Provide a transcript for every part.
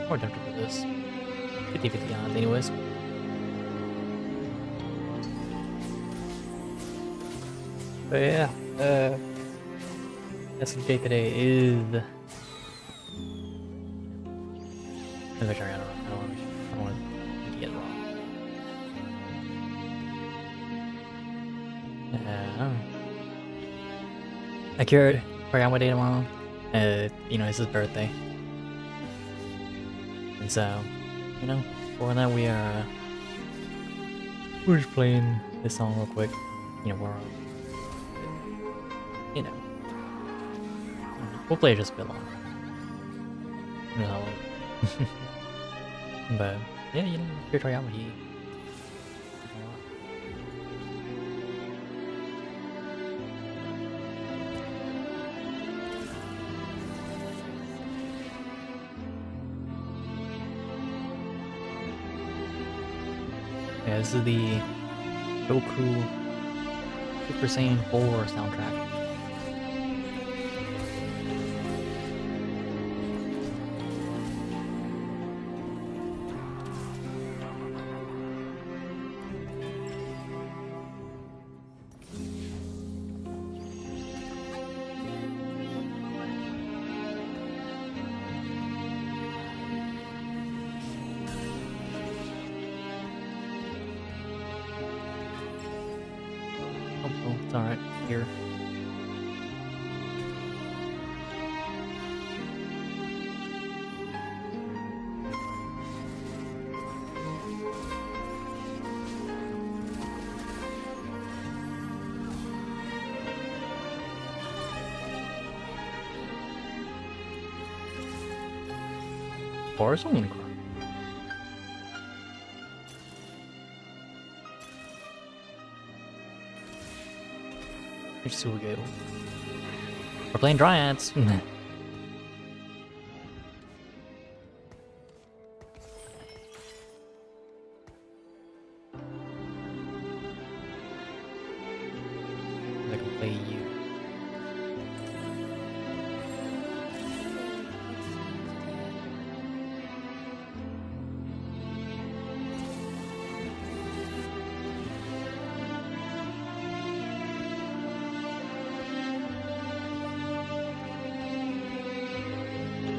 More tempted for this. 50-50 odds, anyways. But yeah, SJ today is. I don't want to get it wrong. Akira Toriyama Day tomorrow. You know, it's his birthday. And so, you know, for that we're just playing this song real quick. You know, we'll play it just a bit longer. You know, but yeah, you know, Akira Toriyama, he. Yeah, this is the Goku Super Saiyan 4 soundtrack. Oh, it's alright, here. Forest only cry. It's super good. We're playing Dryads. I can play you.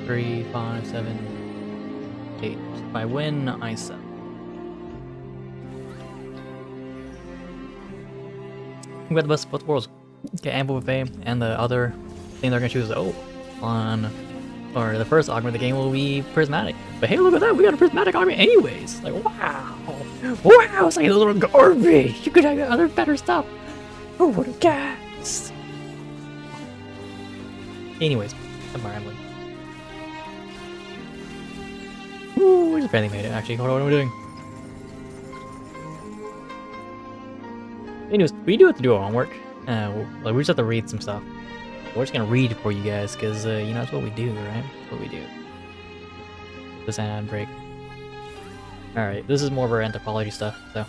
Three, 5, 7, 8. If I win, I sell. We got the best of both worlds. Get ample buffet, and the other thing they're gonna choose is or the first augment of the game will be prismatic. But hey, look at that, we got a prismatic augment anyways. Like, wow, it's like a little garbage. You could have other better stuff. Who would have guessed? Anyways, I'm rambling. Ooh, we just barely made it, actually. What are we doing? Anyways, we do have to do our homework. We just have to read some stuff. We're just gonna read for you guys, because, you know, that's what we do, right? That's what we do. This ad break. Alright, this is more of our anthropology stuff, so.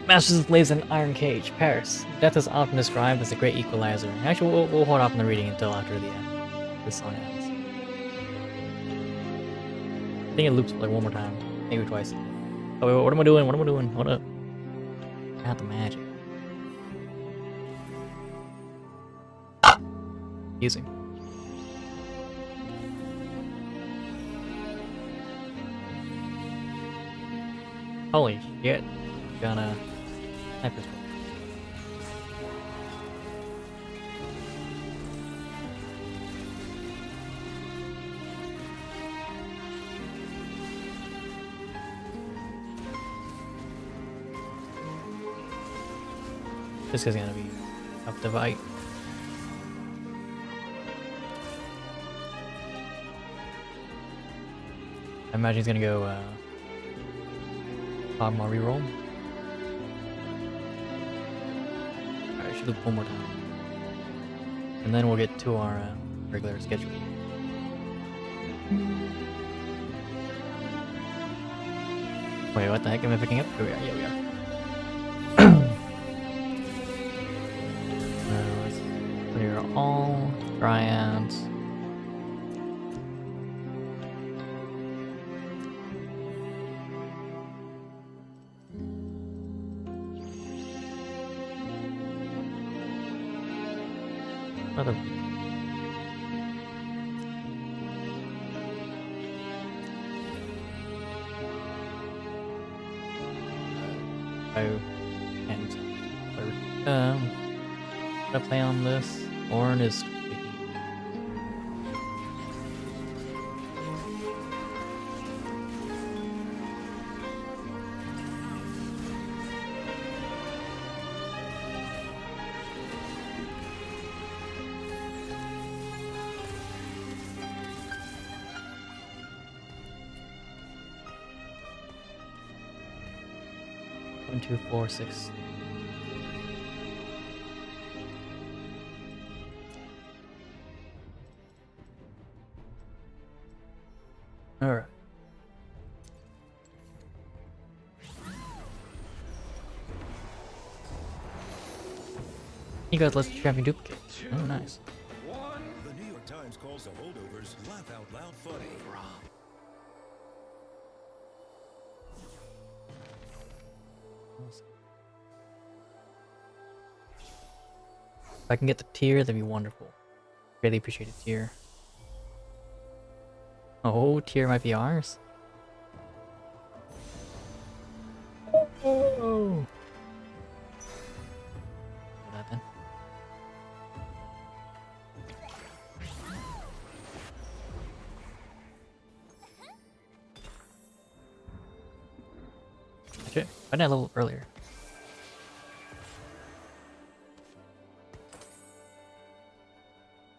Masters lives in Iron Cage, Paris. Death is often described as a great equalizer. Actually, we'll hold off on the reading until after the this song ends. I think it loops like one more time, maybe twice. Oh wait, what am I doing? What am I doing? Hold up. Not the magic. Using. Holy shit. Gonna hyper scroll. This guy's gonna be up to fight. I imagine he's gonna go Dogma reroll. Alright, should loop one more time. And then we'll get to our regular schedule. Wait, what the heck am I picking up? Here we are, yeah we are. all dryads. Another. Gonna play on this. Lauren is speaking. One, two, four, six. Alright. You guys, let's champion duplicate. Oh, nice. The New York Times calls the holdovers laugh out loud funny. If I can get the tier, that'd be wonderful. Really appreciate a tier. Oh, tier might be ours. Oh. That then. Shit, why didn't I level earlier?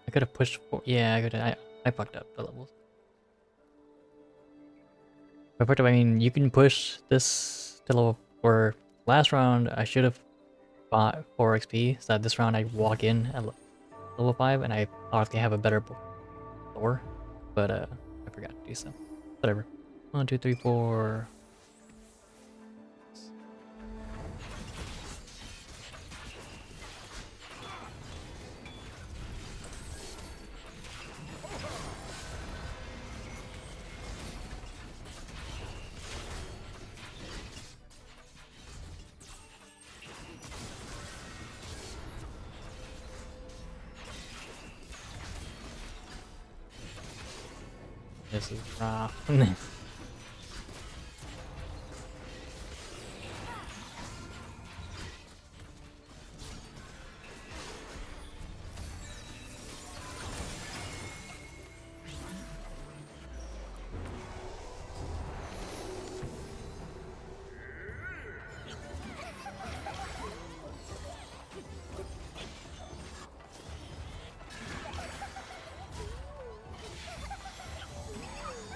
I could have pushed for. Yeah, I could. I fucked up the levels. By fucked up, I mean you can push this to level 4. Last round, I should have bought 4 XP, so that this round I walk in at level 5 and I obviously have a better door, but I forgot to do so. Whatever. 1, 2, 3, 4. This is rough.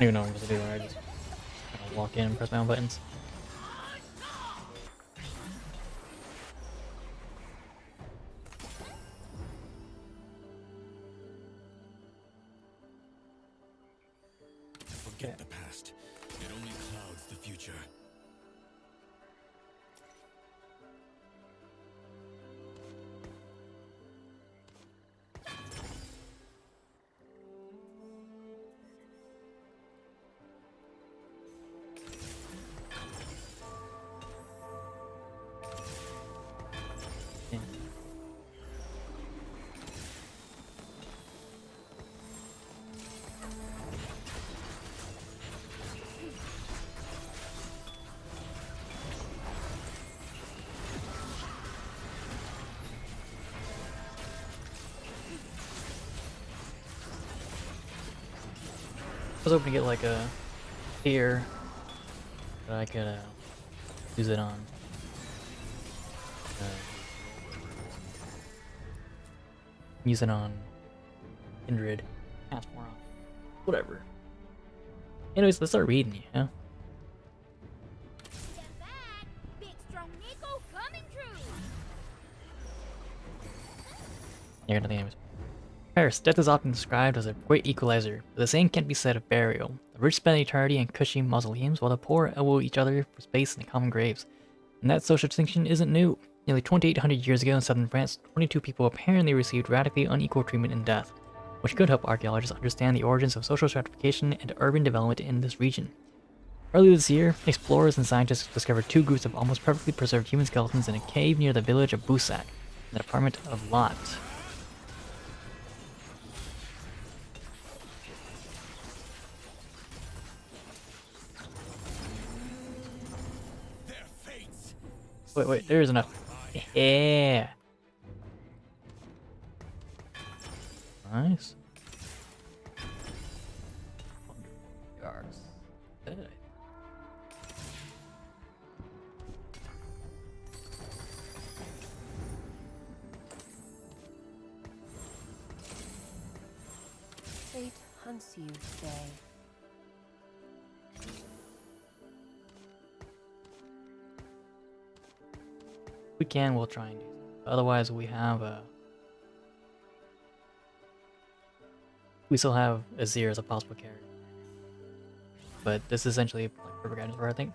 I don't even know what I'm supposed to do there. I just kind of walk in and press my own buttons. Forget the past. It only clouds the future. I was hoping to get like a tier that I could use it on. Use it on Kindred, Passport, whatever. Anyways, let's start reading, yeah? Yeah, nothing anyways. Paris, death is often described as a great equalizer, but the same can't be said of burial. The rich spend eternity in cushy mausoleums, while the poor elbow each other for space in the common graves. And that social distinction isn't new. Nearly 2,800 years ago in southern France, 22 people apparently received radically unequal treatment and death, which could help archaeologists understand the origins of social stratification and urban development in this region. Earlier this year, explorers and scientists discovered two groups of almost perfectly preserved human skeletons in a cave near the village of Boussac, in the department of Lot. Wait, there is enough. Yeah. Nice. Yards. Good. Fate hunts you today. We can, we'll try and do so. Otherwise, we still have Azir as a possible carry. But this is essentially like perfect guidance for her, I think.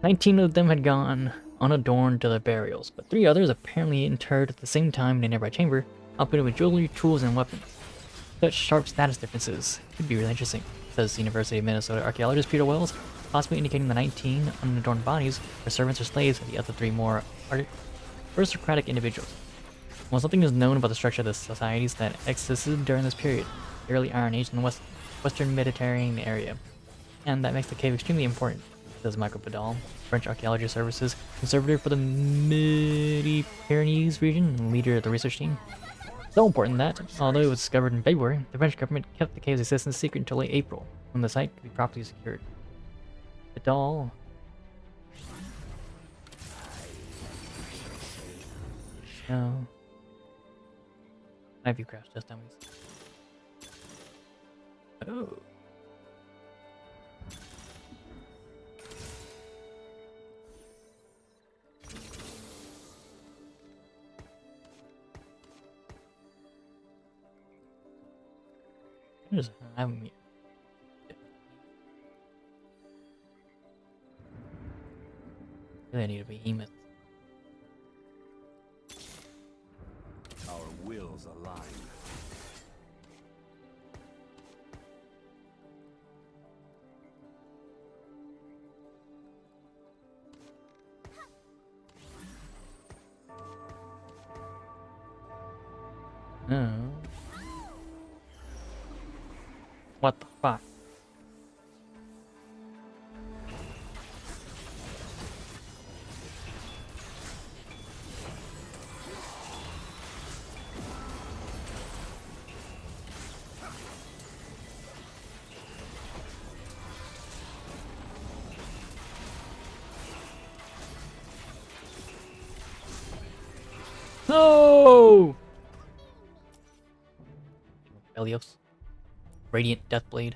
19 of them had gone unadorned to their burials, but 3 others apparently interred at the same time in a nearby chamber, outfitted with jewelry, tools, and weapons. Such sharp status differences could be really interesting, says University of Minnesota archaeologist Peter Wells, possibly indicating the 19 unadorned bodies are servants or slaves of the other 3 more aristocratic individuals. While something is known about the structure of the societies that existed during this period, the early Iron Age in the Western Mediterranean area, and that makes the cave extremely important, says Michael Padal, French Archaeology Services conservator for the Midi-Pyrenees region and leader of the research team. So important that, although it was discovered in February, the French government kept the cave's existence secret until late April, when the site could be properly secured. Padal. No. Knife you crashed, just dummies. Oh. I just haven't. Really need to be behemoth. Our wills align. No. What the fuck? No! Elios. Radiant Deathblade.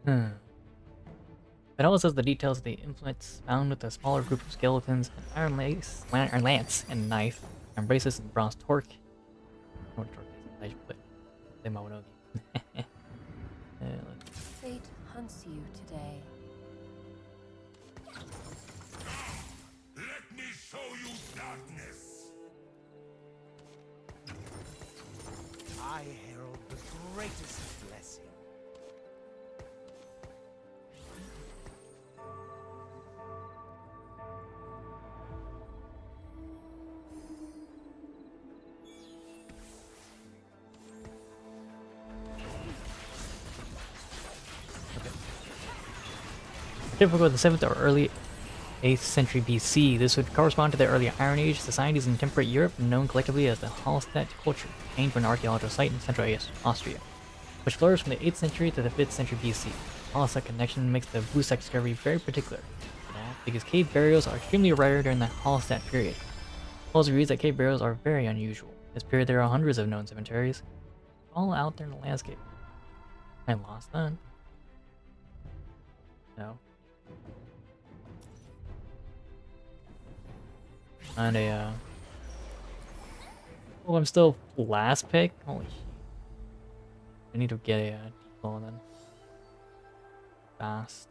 It also says the details of the implements found with a smaller group of skeletons, an iron lance and knife, and bracelets and bronze torque. What torque is? I should put them out of you. Fate hunts you today. Let me show you darkness. I herald the greatest blessing. Typical of the 7th or early 8th century BC, this would correspond to the early Iron Age societies in temperate Europe known collectively as the Hallstatt culture, named for an archaeological site in central Austria, which flourished from the 8th century to the 5th century BC. Hallstatt connection makes the Boussac discovery very particular, because cave burials are extremely rare during the Hallstatt period. Wells agrees that cave burials are very unusual. In this period there are hundreds of known cemeteries, all out there in the landscape. I lost that. No. And Oh, I'm still last pick? Holy shit. I need to get a well then. Fast.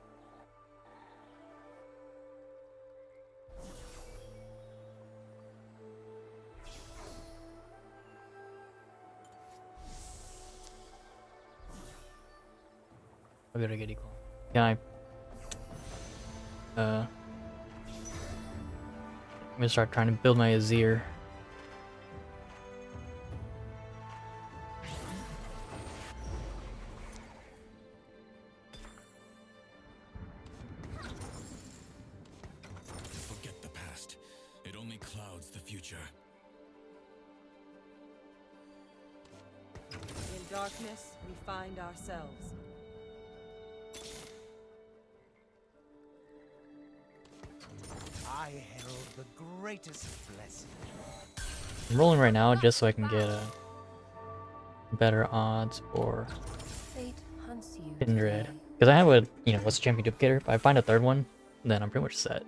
I better get equal. Can I'm gonna start trying to build my Azir. Forget the past. It only clouds the future. In darkness, we find ourselves. I herald the greatest blessing. I'm rolling right now just so I can get better odds for Fate hunts you Kindred. today. Because I have a, what's the champion duplicator? If I find a third one, then I'm pretty much set.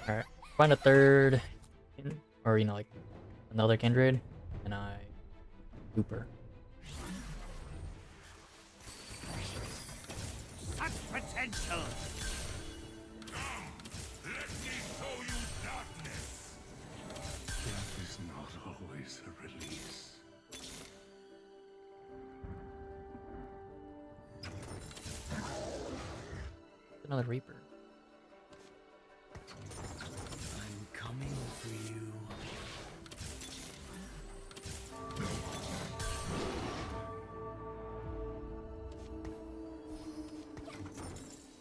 Alright, find a third, or like another Kindred, and I Cooper. Such potential! Come, let me show you darkness! Death is not always a release. Another Reaper. I'm coming for you.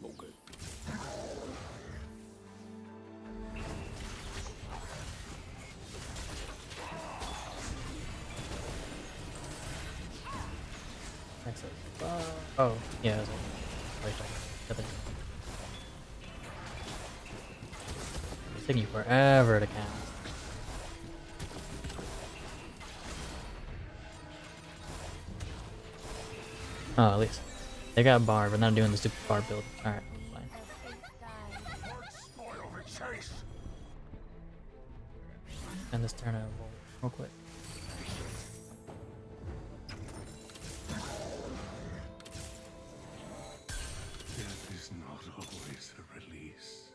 Okay. Excellent. Oh, yeah, that's right. It's taking you forever to cast. Oh, at least. They got bar, but not doing the stupid bar build. Alright, fine. As fate dies. Spoil the chase! And this turn real quick. Death is not always a release.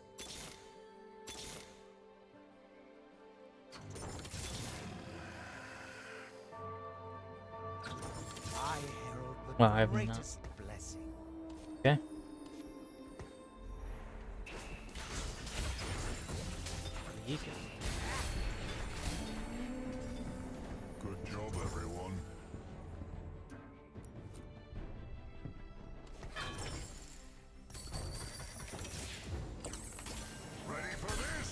I herald the Well, I have not. greatest blessing. Okay. Good job, everyone. Ready for this?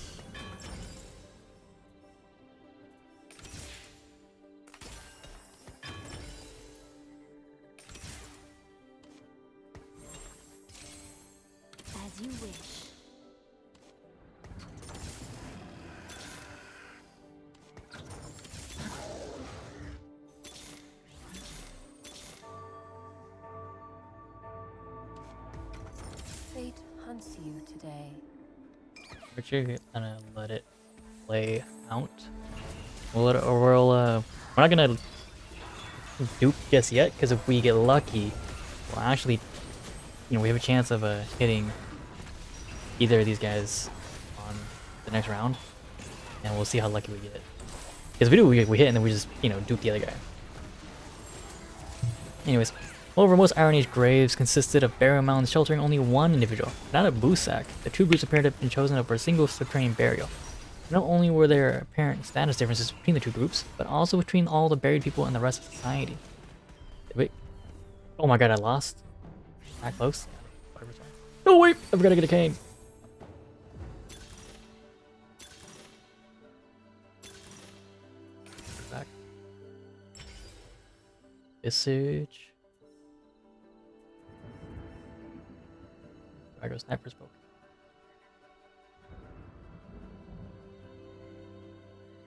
As you wish. Fate hunts you today. We're actually gonna let it play out. We'll let it, or we're not gonna dupe just yet, because if we get lucky, we'll actually, we have a chance of hitting either of these guys on the next round, and we'll see how lucky we get. Because if we do, we hit, and then we just, dupe the other guy. Anyways, over most Iron Age graves consisted of burial mounds sheltering only one individual, not a boost sack. The two groups appeared to have been chosen over a single subterranean burial. Not only were there apparent status differences between the two groups, but also between all the buried people and the rest of society. Wait. Oh my god, I lost. That close? No, wait! I forgot to get a cane. Back. Visage. I go sniper's poke.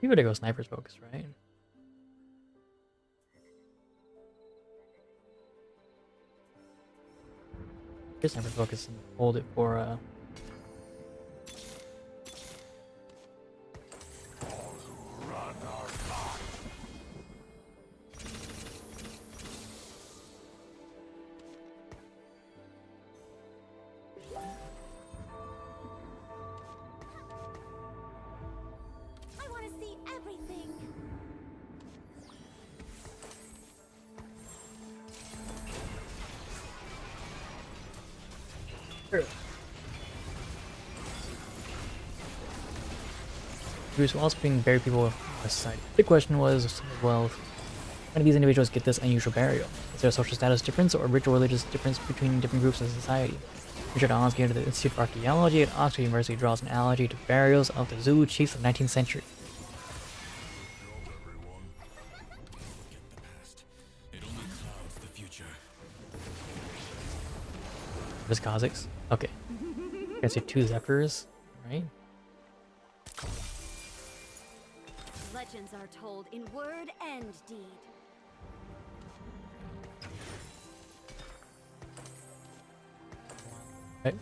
You gotta go sniper's focus, right? Here's sniper's focus and hold it for I want to see everything. Bruce will also being bury people aside. The question was, well, how do these individuals get this unusual burial? Is there a social status difference or ritual religious difference between different groups in society? Richard Onsky of the Institute of Archaeology at Oxford University draws an analogy to burials of the Zulu chiefs of the 19th century. It only clouds the future. This Kazakhs? Okay. I guess you have 2 Zephyrs, right? Legends are told in word and deed. Okay.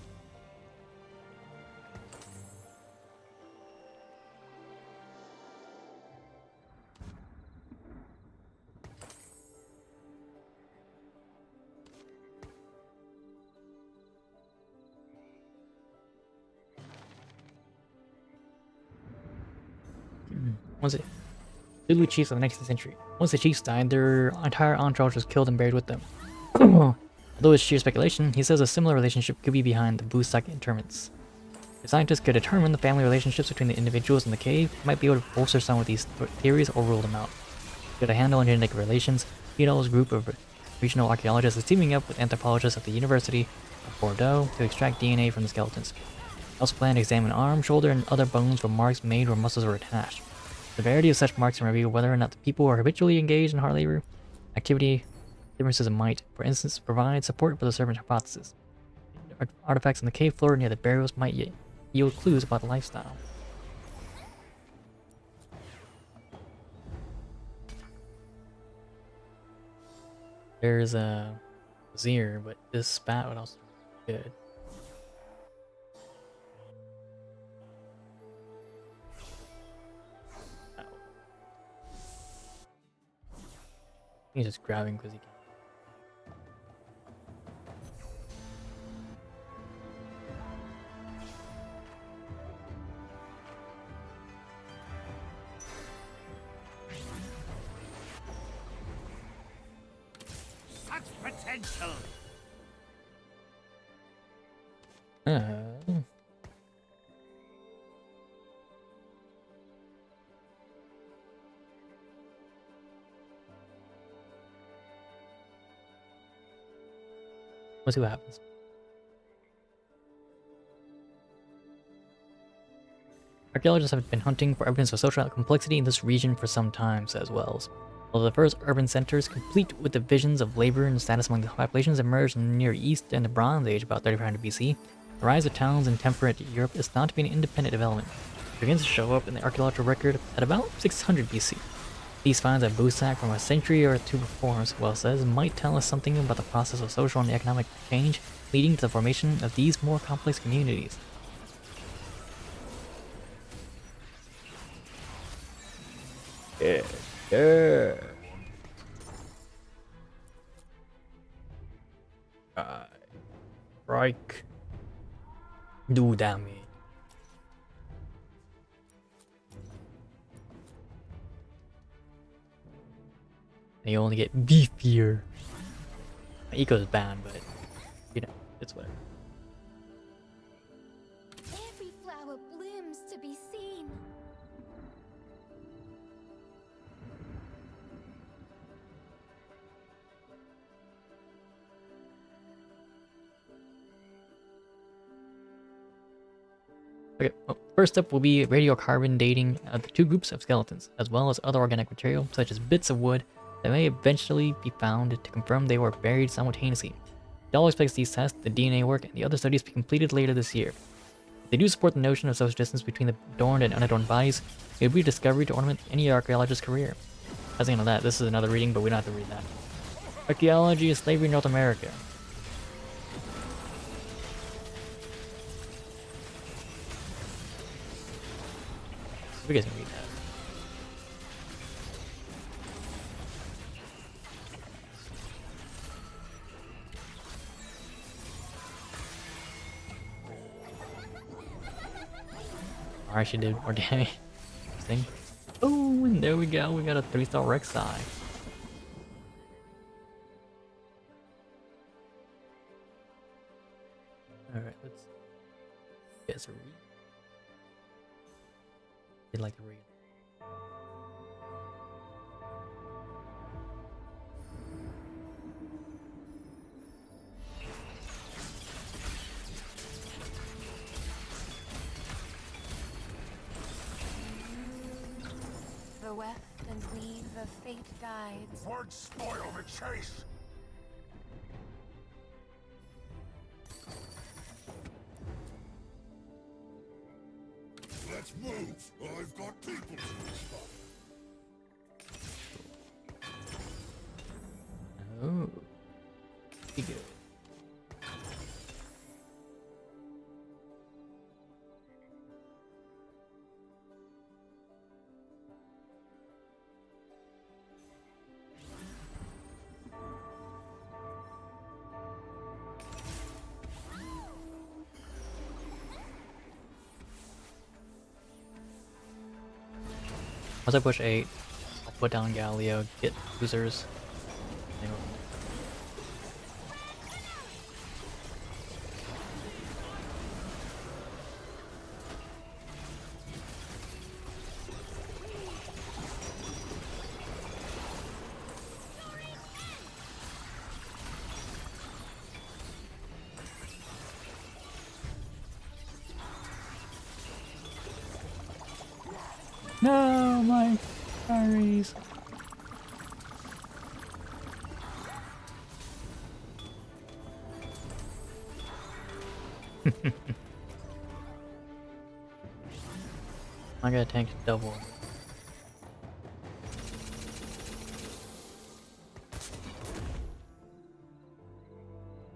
Was it Zulu chiefs of the 19th century? Once the chiefs died, their entire entourage was killed and buried with them. Although it's sheer speculation, he says a similar relationship could be behind the Busak interments. If scientists could determine the family relationships between the individuals in the cave, they might be able to bolster some of these theories or rule them out. To get a handle on genetic relations, Beadle's group of regional archaeologists is teaming up with anthropologists at the University of Bordeaux to extract DNA from the skeletons. They also plan to examine arm, shoulder, and other bones for marks made where muscles are attached. The severity of such marks can reveal whether or not the people are habitually engaged in hard labor. Activity differences might, for instance, provide support for the serpent hypothesis. Artifacts on the cave floor near the burials might yield clues about the lifestyle. There's a Zir, but this spat would also be good. He's just grabbing because he can. Such potential. We'll see what happens. Archaeologists have been hunting for evidence of social complexity in this region for some time, says Wells. Although the first urban centers, complete with the visions of labor and status among the populations, emerged in the Near East in the Bronze Age about 3500 BC, the rise of towns in temperate Europe is thought to be an independent development. It begins to show up in the archaeological record at about 600 BC. These finds at Busak from a century or two before, as Wells says, might tell us something about the process of social and economic change leading to the formation of these more complex communities. Yeah. Strike. Do damage. And you only get beefier. My eco's bad, but you know, it's whatever. Every flower blooms to be seen. Okay, well, first up will be radiocarbon dating of the 2 groups of skeletons, as well as other organic material, such as bits of wood, that may eventually be found to confirm they were buried simultaneously. Dell expects these tests, the DNA work, and the other studies to be completed later this year. If they do support the notion of social distance between the adorned and unadorned bodies, it would be a discovery to ornament any archaeologist's career. As into that, this is another reading, but we don't have to read that. Archaeology is slavery in North America. You guys can read that. I actually did more damage. Interesting. Oh, and there we go. We got a 3-star Rek'Sai. Alright, let's get a read. I'd like to read. The weft and weave of fate guides. Words spoil the chase. Let's move. I've got people to spot. Oh. Be good. Once I push 8, I'll put down Galio, get users. No, my fairies. I got tank double.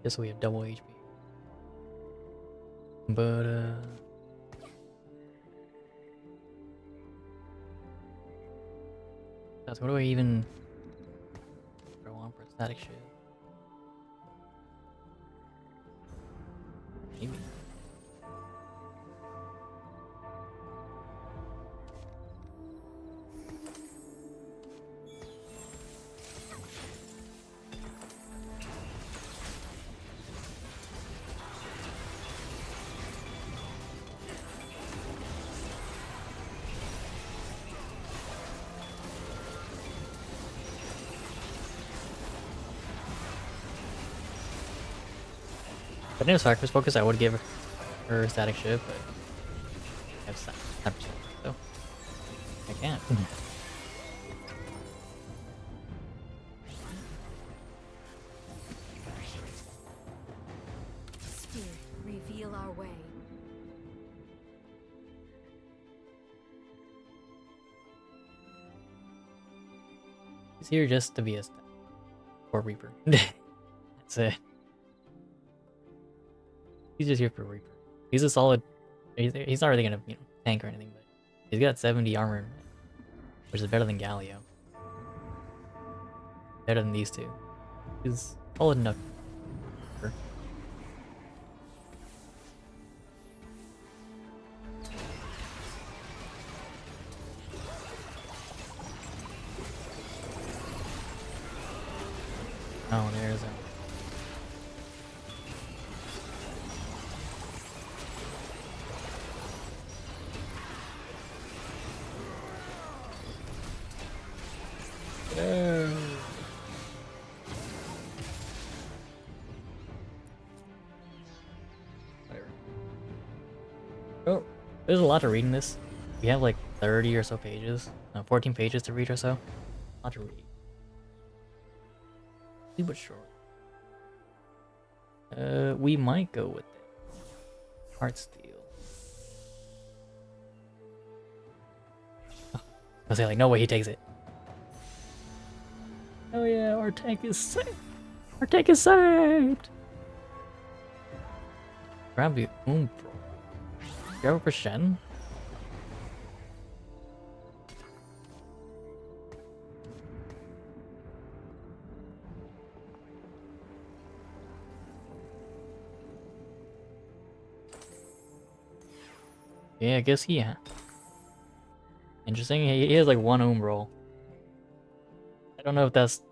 Guess we have double HP. But what do I even throw on for static shit? Maybe. If I didn't have Sacrifice Focus, I would give her static shift, but I have 10%, so I can't. Spirit, reveal our way. He's here just to be a or Reaper. That's it. He's just here for Reaper. He's a solid. He's not really gonna, tank or anything, but he's got 70 armor, which is better than Galio. Better than these two. He's solid enough. Oh, there's a. Whatever. Oh, there's a lot to read in this. We have like 30 or so pages. 14 pages to read or so. A lot to read. But short. We might go with it. Heart Steel. Oh, I was like, no way he takes it. Oh yeah, our tank is saved. Our tank is saved. Grab the Umbro. Grab it for Shen. Yeah, I guess he interesting. He has like one Umbro. I don't know if that's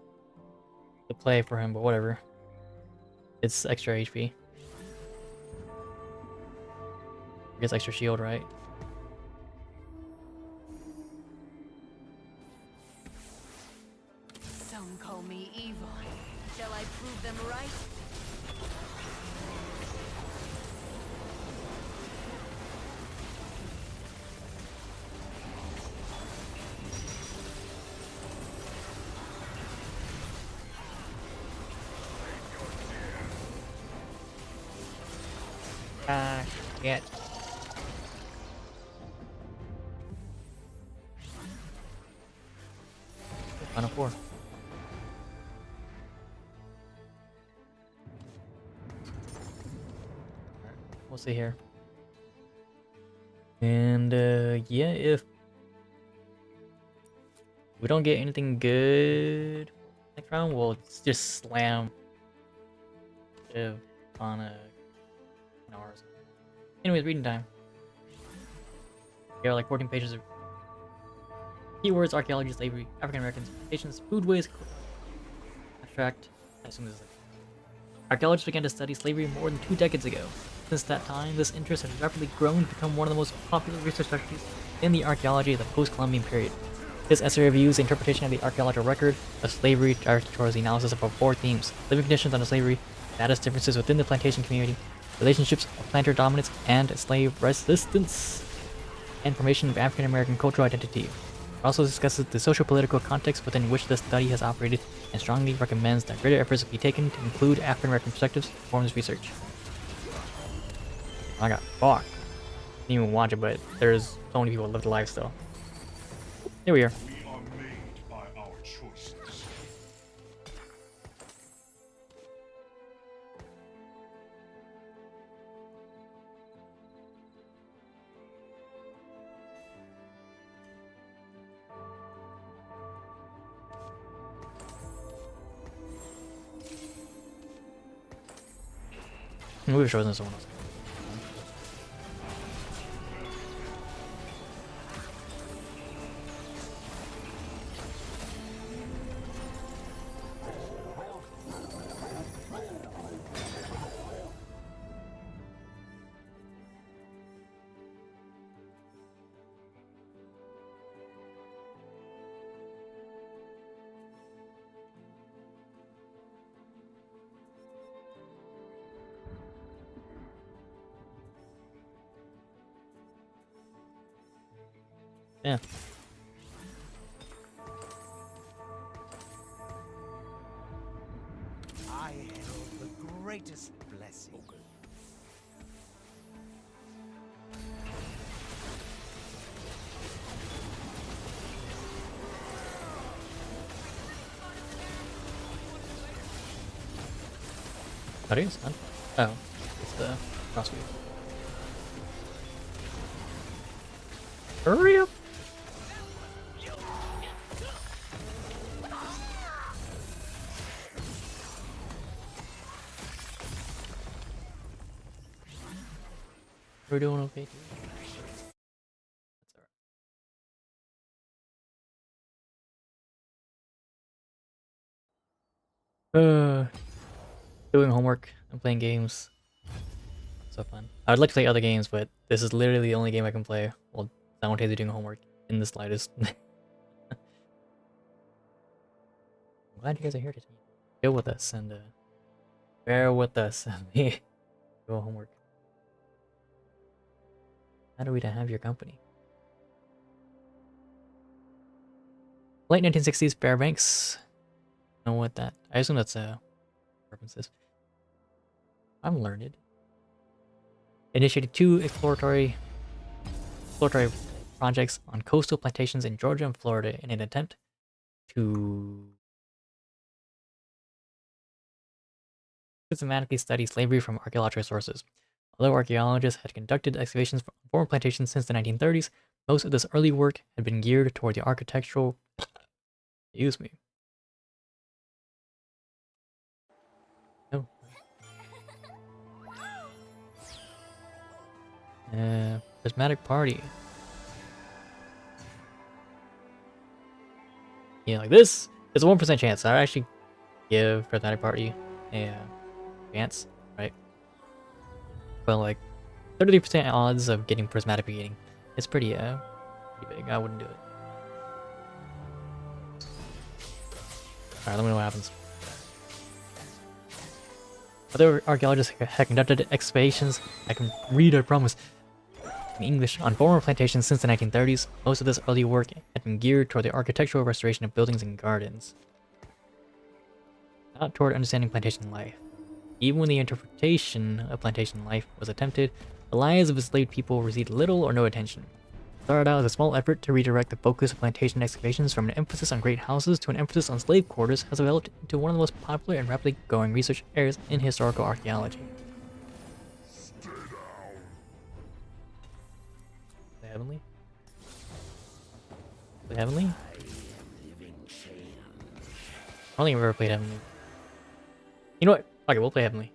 the play for him, but whatever. It's extra HP. I guess extra shield, right? Some call me evil. Shall I prove them right? Get. Final four. We'll see here. And yeah, if we don't get anything good next round, we'll just slam Shiv on a ours. Anyways, reading time. Here are like 14 pages of keywords: archaeology, slavery, African Americans, nations, foodways, abstract. I assume this is like archaeologists began to study slavery more than 2 decades ago. Since that time, this interest has rapidly grown to become one of the most popular research specialties in the archaeology of the post-Columbian period. This essay reviews the interpretation of the archaeological record of slavery directed towards the analysis of 4 themes: living conditions under slavery, status differences within the plantation community, relationships of planter dominance and slave resistance, and formation of African American cultural identity. It also discusses the socio-political context within which the study has operated and strongly recommends that greater efforts be taken to include African American perspectives to perform this research. I got fucked. Didn't even watch it, but there's so many people lived alive still. Here we are. We are made by our choices. We've chosen someone else. Yeah. I herald the greatest blessing. That is fun. Oh, it's the crossway. Hurry up! We're doing okay, dude. That's alright. Doing homework and playing games. So fun. I would like to play other games, but this is literally the only game I can play while simultaneously doing homework in the slightest. I'm glad you guys are here today. Chill with us and bear with us and me do homework. How do we to have your company? Late 1960s Fairbanks. Know what that? I assume that's references. I'm learned. Initiated 2 exploratory projects on coastal plantations in Georgia and Florida in an attempt to systematically study slavery from archaeological sources. Although archaeologists had conducted excavations on former plantations since the 1930s, most of this early work had been geared toward the architectural... Excuse me. Oh. Prismatic party. Yeah, like this is a 1% chance. I'd actually give Prismatic Party a chance, right? But like 33% odds of getting Prismatic Beginning. It's pretty pretty big. I wouldn't do it. Alright, let me know what happens. Other archaeologists had conducted excavations. I can read, I promise. In English on former plantations since the 1930s, most of this early work had been geared toward the architectural restoration of buildings and gardens, not toward understanding plantation life. Even when the interpretation of plantation life was attempted, the lives of enslaved people received little or no attention. It started out as a small effort to redirect the focus of plantation excavations from an emphasis on great houses to an emphasis on slave quarters has developed into one of the most popular and rapidly growing research areas in historical archaeology. Heavenly? Play Heavenly? I don't think I've ever played Heavenly. You know what? Okay, we'll play Heavenly.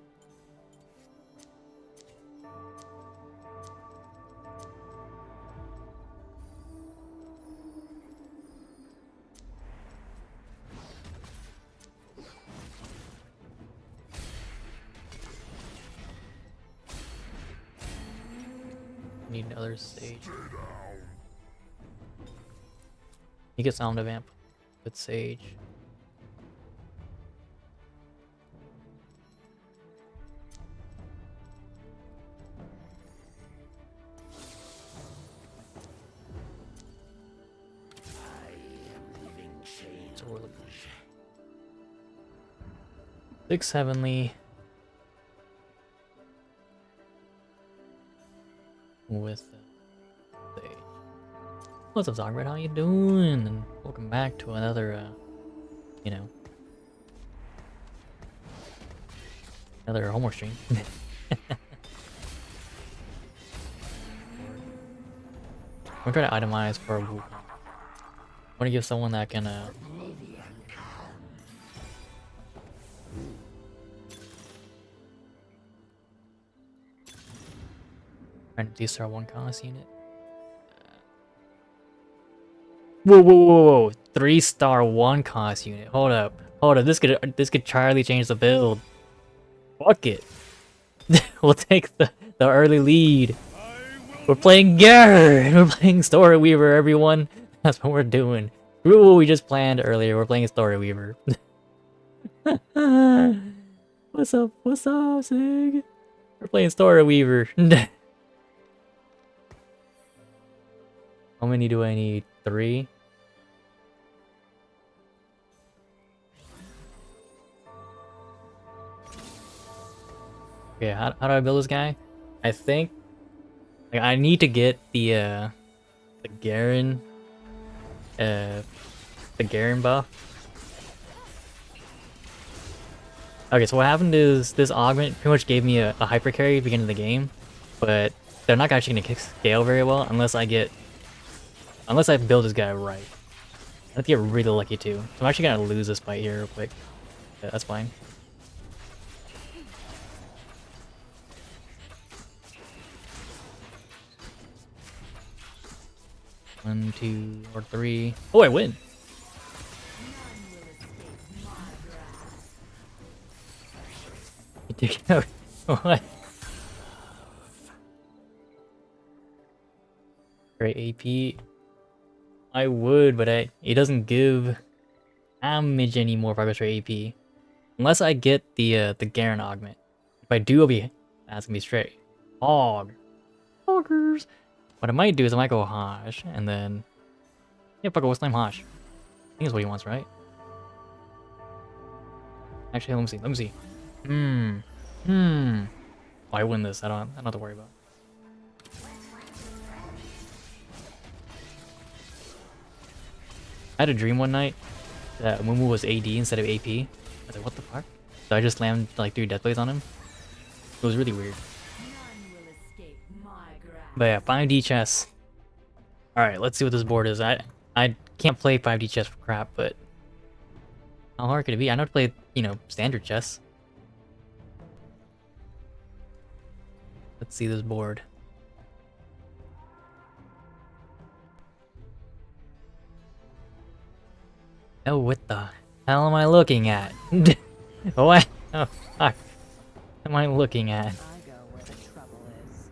Need another sage. You get Sound of Amp with Sage. So we're looking 6 Heavenly with Sage. What's up, Zogbred? How you doing? And welcome back to another, you know, another homework stream. I'm trying to itemize for a Wukong. I want to give someone that can, trying to D-star 1 cost unit. Whoa! 3-star 1 cost unit. Hold up. This could entirely change the build. Fuck it. We'll take the early lead. We're playing Garen. We're playing Story Weaver, everyone. That's what we're doing. Screw what we just planned earlier. We're playing Story Weaver. What's up? What's up, Sig? We're playing Story Weaver. How many do I need? 3? Okay, how do I build this guy? I think like I need to get the Garen buff. Okay, so what happened is this augment pretty much gave me a hyper carry at the beginning of the game, but they're not actually gonna scale very well unless I build this guy right. I have to get really lucky too. So I'm actually gonna lose this fight here real quick. Yeah, that's fine. One, 2, or 3. Oh, I win! What? Great AP. I would, but it doesn't give damage anymore if I go straight AP. Unless I get the Garen augment. If I do, that's gonna be straight hoggers. What I might do is I might go Hosh, and then yeah, fuck it, we'll slam Hosh. I think that's what he wants, right? Actually, let me see. I win this. I don't have to worry about. I had a dream one night that Mumu was AD instead of AP. I was like, what the fuck? So I just slammed like 3 death plays on him. It was really weird. But yeah, 5D chess. Alright, let's see what this board is. I can't play 5D chess for crap, but how hard could it be? I know how to play, you know, standard chess. Let's see this board. Oh, what the hell am I looking at? What? Oh, fuck. What am I looking at? I go where the trouble is.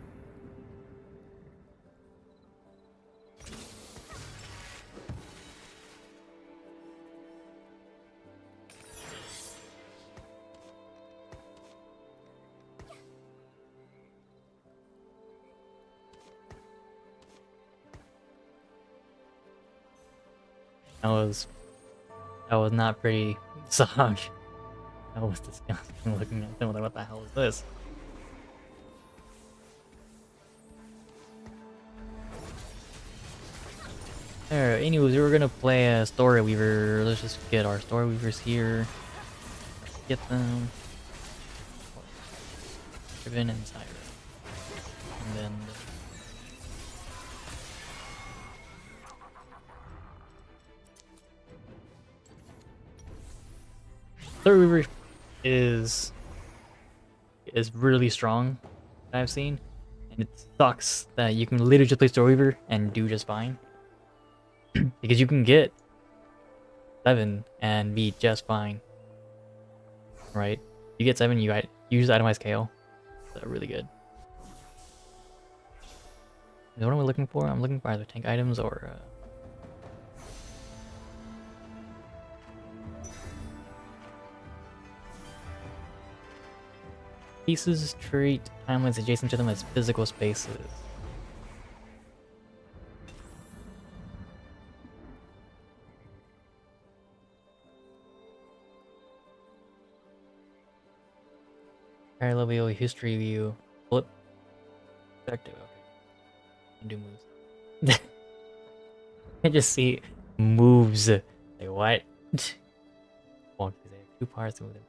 That was not pretty song. That was disgusting looking at them. Like, what the hell is this? Alright, anyways, we were gonna play a Story Weaver. Let's just get our Story Weavers here. Get them. Riven and Syra. And then... Story Weaver is really strong, that I've seen. And it sucks that you can literally just play Story Weaver and do just fine. Because you can get 7 and be just fine. Right? You get 7, you use itemized KO. So really good. What am I looking for? I'm looking for either tank items or pieces treat timelines adjacent to them as physical spaces. Parallel view, history view, flip, perspective. Okay, can do moves. I just see moves. Like what? Well, they have 2 parts to move them.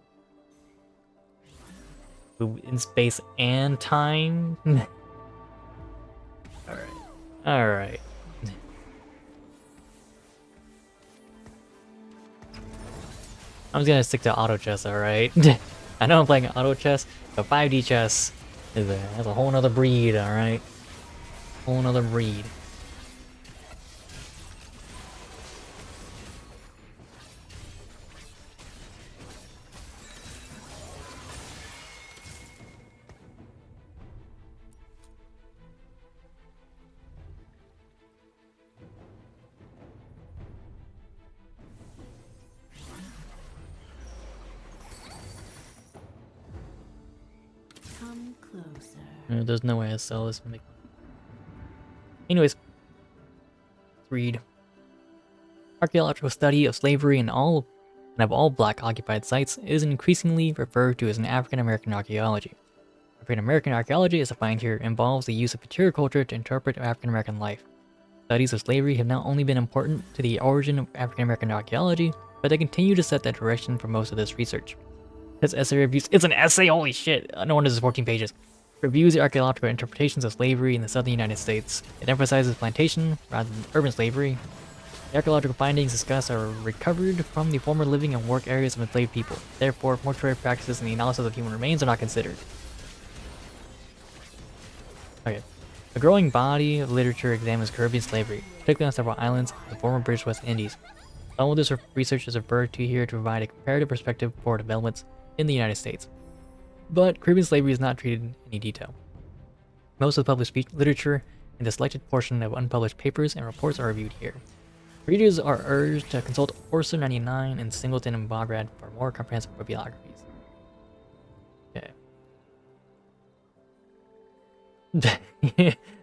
Move in space and time. All right, all right. I'm just gonna stick to auto chess. All right. I know I'm playing auto chess, but 5D chess that's a whole nother breed, alright? Whole nother breed. There's no way I sell this and make money. Anyways, let's read. Archaeological study of slavery of all black occupied sites is increasingly referred to as an African American archaeology. African American archaeology, as defined here, involves the use of material culture to interpret African American life. Studies of slavery have not only been important to the origin of African American archaeology, but they continue to set the direction for most of this research. This essay reviews— it's an essay, holy shit! No wonder this is 14 pages. Reviews the archaeological interpretations of slavery in the southern United States. It emphasizes plantation rather than urban slavery. The archaeological findings discussed are recovered from the former living and work areas of enslaved people. Therefore, mortuary practices and the analysis of human remains are not considered. Okay. A growing body of literature examines Caribbean slavery, particularly on several islands of the former British West Indies. Some of this research is referred to here to provide a comparative perspective for developments in the United States. But Caribbean slavery is not treated in any detail. Most of the published literature and the selected portion of unpublished papers and reports are reviewed here. Readers are urged to consult Orso 99 and Singleton and Bograd for more comprehensive bibliographies. Okay.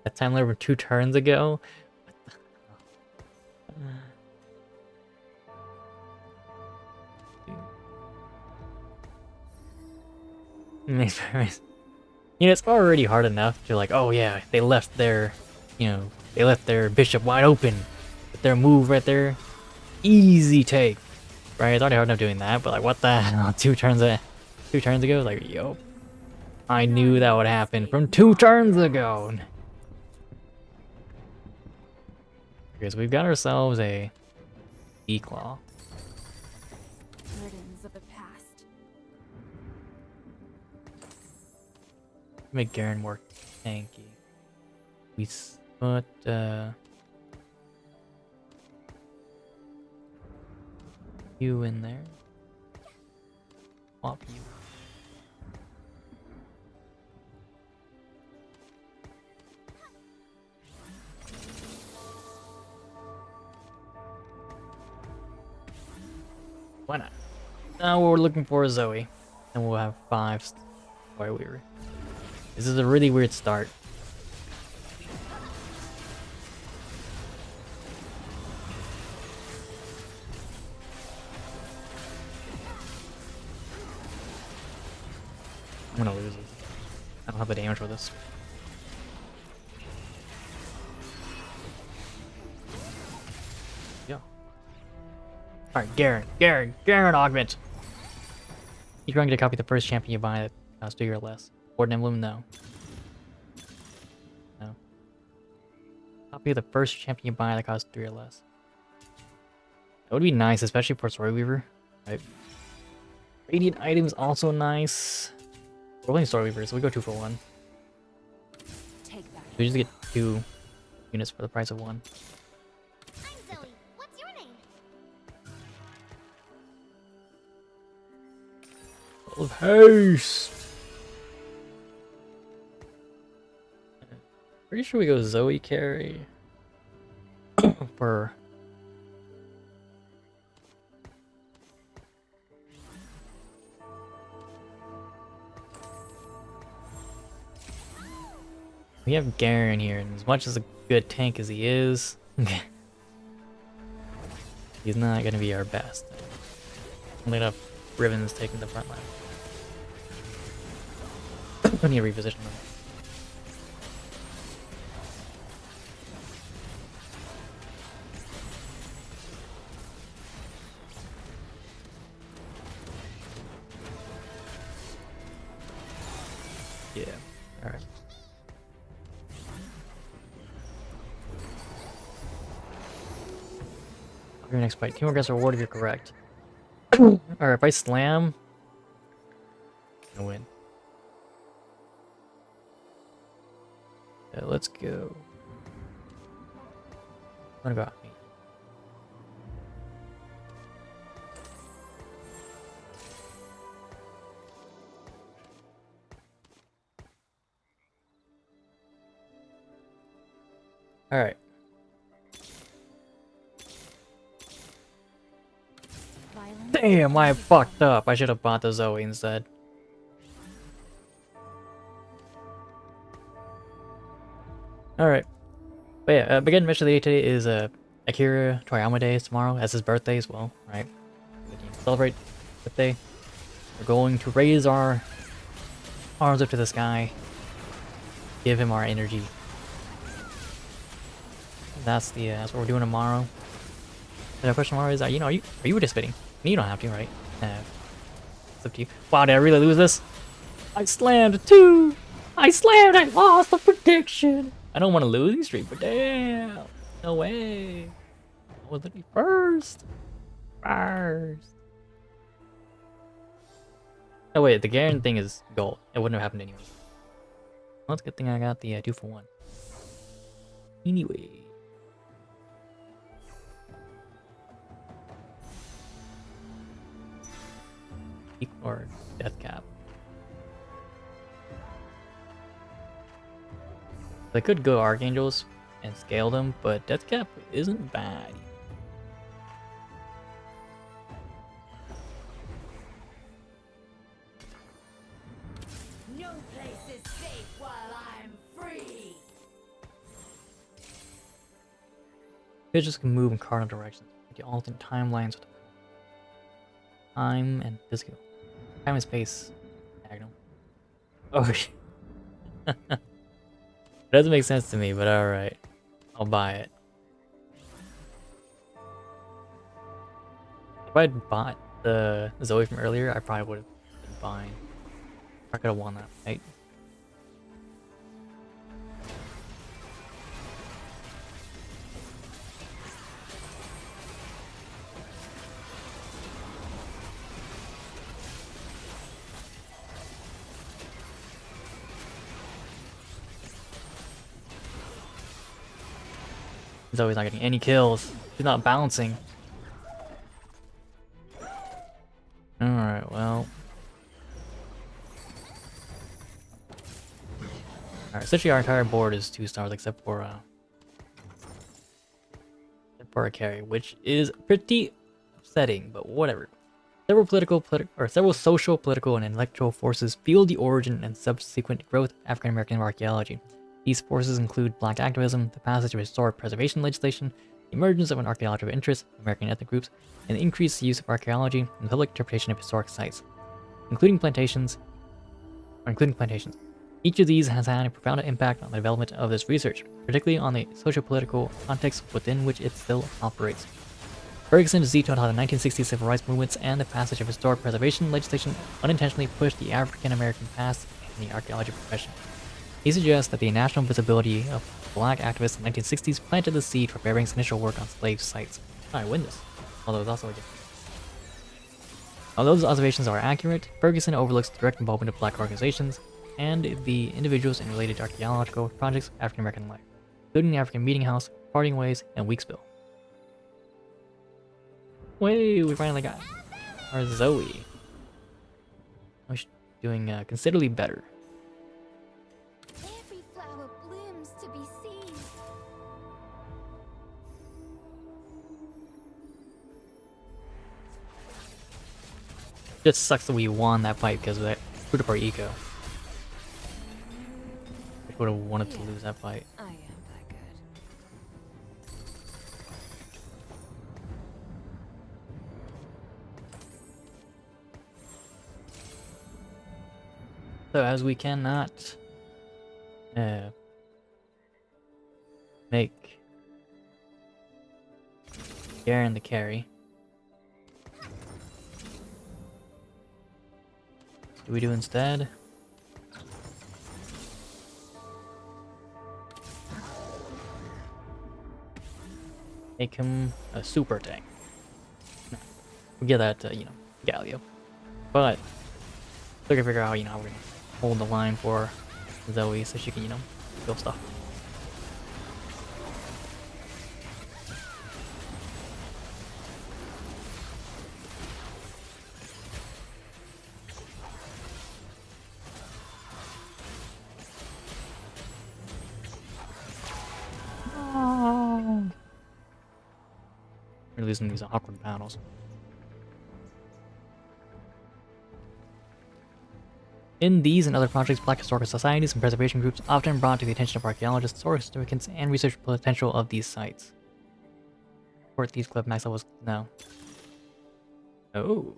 A timeline over 2 turns ago? You know, it's already hard enough to like, oh yeah, they left their, you know, they left their bishop wide open with their move right there. Easy take, right? It's already hard enough doing that, but like, what the hell? 2 turns ago, like, yo, I knew that would happen from 2 turns ago. Okay, so we've got ourselves a E-Claw. Burdens of the past. Make Garen more tanky. We put you in there. Swap you. Why not? Now we're looking for Zoe, and we'll have 5 Story Weaver. This is a really weird start. I'm gonna lose it. I don't have the damage for this. Yeah. Alright, Garen augment! You're going to copy the first champion you buy that costs 2 or less. Board emblem, no. No. Copy the first champion you buy that costs 3 or less. That would be nice, especially for Story Weaver. Right? Radiant items also nice. We're only Story Weaver, so we go 2 for 1. Take that. We just get 2 units for the price of 1. I'm Zoe. What's your name? Of haste. Pretty sure we go Zoe carry for we have Garen here, and as much as a good tank as he is, he's not gonna be our best. Only enough Riven's taking the front line. I need to reposition them. Yeah, alright. Your next fight. Teamwork gets reward if you're correct. Alright, if I slam, I win. Let's go. What about me? Alright. Violence. Damn, I fucked up. I should have bought the Zoe instead. Alright. But yeah, beginning mission of the day today is Akira Toriyama Day tomorrow. That's his birthday as well, right? We can celebrate birthday. We're going to raise our arms up to the sky. Give him our energy. That's what we're doing tomorrow. The question tomorrow is, are you participating? You don't have to, right? It's up to you. Wow, did I really lose this? I slammed 2! I slammed! I lost the prediction! I don't want to lose these streak, but damn! No way! I was literally first! First! Oh wait, the Garen thing is gold. It wouldn't have happened anyway. Well, it's a good thing I got the 2 for 1. Anyway. Or death cap. I could go Archangels and scale them, but death cap isn't bad. No place is safe while I'm free. You just can move in cardinal directions. The alternate timelines with time and physical. Time and space. Diagonal. Oh, Doesn't make sense to me, but alright. I'll buy it. If I'd bought the Zoe from earlier, I probably would have been fine. I could have won that fight. Zoe's not getting any kills. She's not bouncing. Alright, well. Alright, essentially our entire board is 2 stars except for a carry, which is pretty upsetting, but whatever. Several social, political, and intellectual forces fueled the origin and subsequent growth of African American archaeology. These forces include black activism, the passage of historic preservation legislation, the emergence of an archaeological interest in American ethnic groups, and the increased use of archaeology in the public interpretation of historic sites, including plantations. Each of these has had a profound impact on the development of this research, particularly on the socio-political context within which it still operates. Ferguson vetoed how the 1960s civil rights movements and the passage of historic preservation legislation unintentionally pushed the African American past in the archaeology profession. He suggests that the national visibility of black activists in the 1960s planted the seed for Bering's initial work on slave sites. I win this. Although it's also Although those observations are accurate, Ferguson overlooks the direct involvement of black organizations and the individuals in related archaeological projects of African American life, including the African Meeting House, Parting Ways, and Weeksville. Wait, we finally got our Zoe. She's doing considerably better. Every flower blooms to be seen. Just sucks that we won that fight because of that screwed up our eco. I would have wanted to lose that fight. I am that good. So as we cannot make Garen the carry, what do we do instead? Make him a super tank. We get that, Galio. But we're gonna figure out, how we're gonna hold the line for Zoe so she can, kill stuff. We're losing these awkward battles. In these and other projects, black historical societies and preservation groups often brought to the attention of archaeologists, source significance, and research potential of these sites. Support these club max levels no. Oh.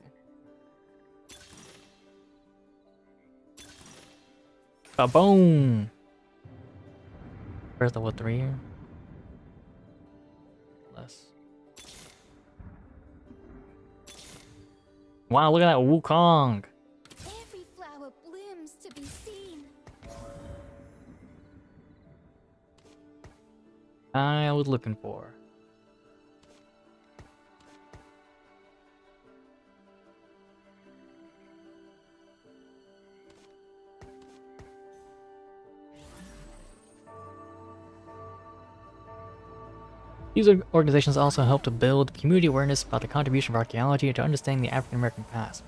Ba-boom! Where's level 3 here? Less. Wow, look at that Wukong! Every flower blooms to be seen. I was looking for. These organizations also help to build community awareness about the contribution of archaeology to understanding the African American past.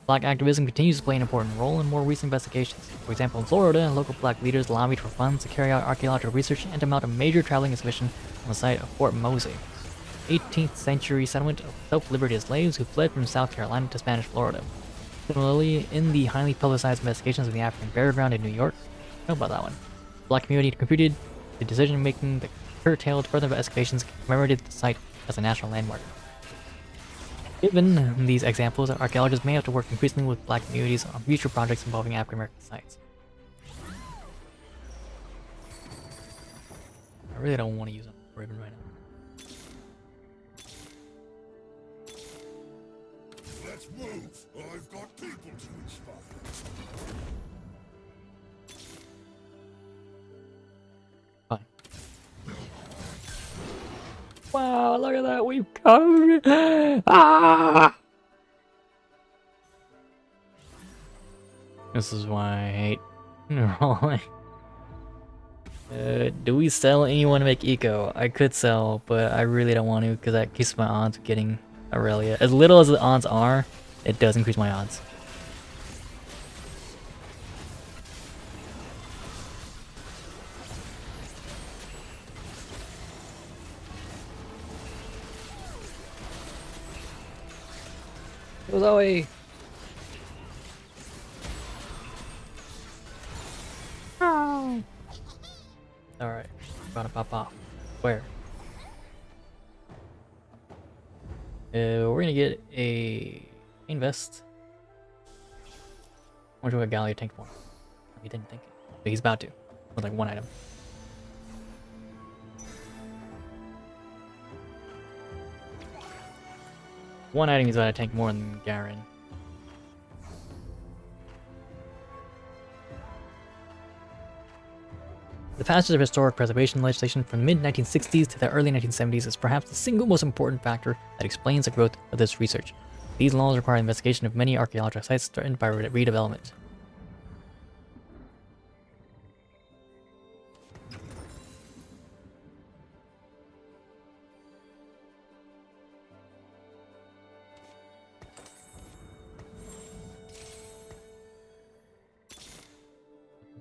Black activism continues to play an important role in more recent investigations. For example, in Florida, local black leaders lobbied for funds to carry out archaeological research and to mount a major traveling exhibition on the site of Fort Mosey, 18th century settlement of self-liberated slaves who fled from South Carolina to Spanish Florida. Similarly, in the highly publicized investigations of the African Burial Ground in New York, know about that one. The black community contributed to decision-making that curtailed further excavations commemorated the site as a national landmark. Given these examples, archaeologists may have to work increasingly with black communities on future projects involving African American sites. I really don't want to use a Raven right now. Let's move. I've got people to inspire. Fine. Wow, look at that. We've covered. Ah! This is why I hate rolling. Do we sell anyone to make eco? I could sell, but I really don't want to because that keeps my odds of getting Aurelia. As little as the odds are, it does increase my odds. It was Zoe. Alright, gotta pop off. Where? We're gonna get a main vest. I wonder what Gallia tank for. He didn't think it. But he's about to. With like one item. One item he's about to tank more than Garen. The passage of historic preservation legislation from the mid-1960s to the early 1970s is perhaps the single most important factor that explains the growth of this research. These laws require investigation of many archaeological sites threatened by redevelopment.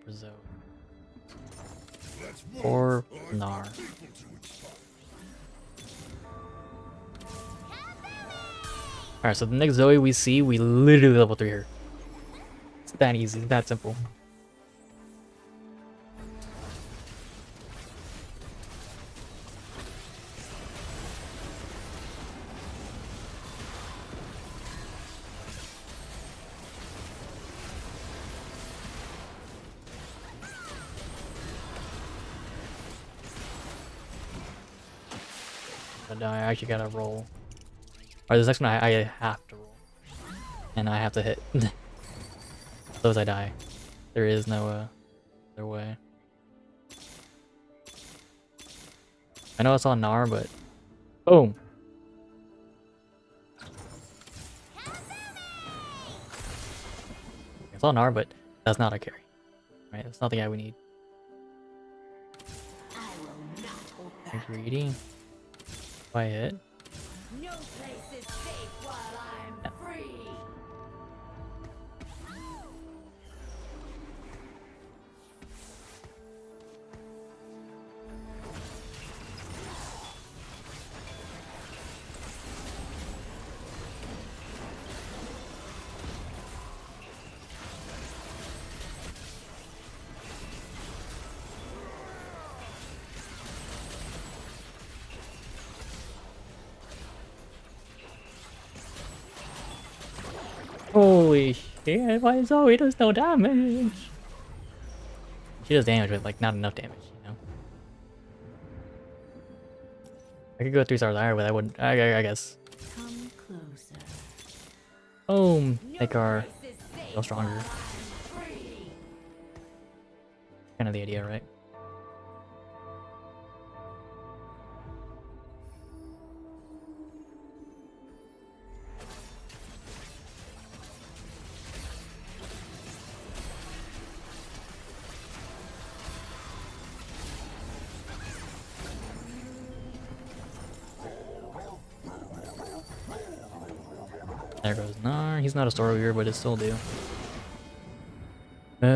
Brazil. Or Nar. Alright, so the next Zoe we see, we literally level 3 her. It's that easy, that simple. But I actually gotta roll. Or this next one I have to roll. And I have to hit. Otherwise I die. There is no other way. I know it's on Nar, but boom. It's on Nar, but that's not a carry. Right? That's not the guy we need. Greedy. If I hit. No place is safe while I'm free. Holy shit, why Zoe does no damage? She does damage, but like not enough damage, you know? I could go 3 stars higher, but I wouldn't. I guess. Come closer. Boom! Make our feel stronger. Kind of the idea, right? There goes Nar. He's not a Star Weaver, but it still do. What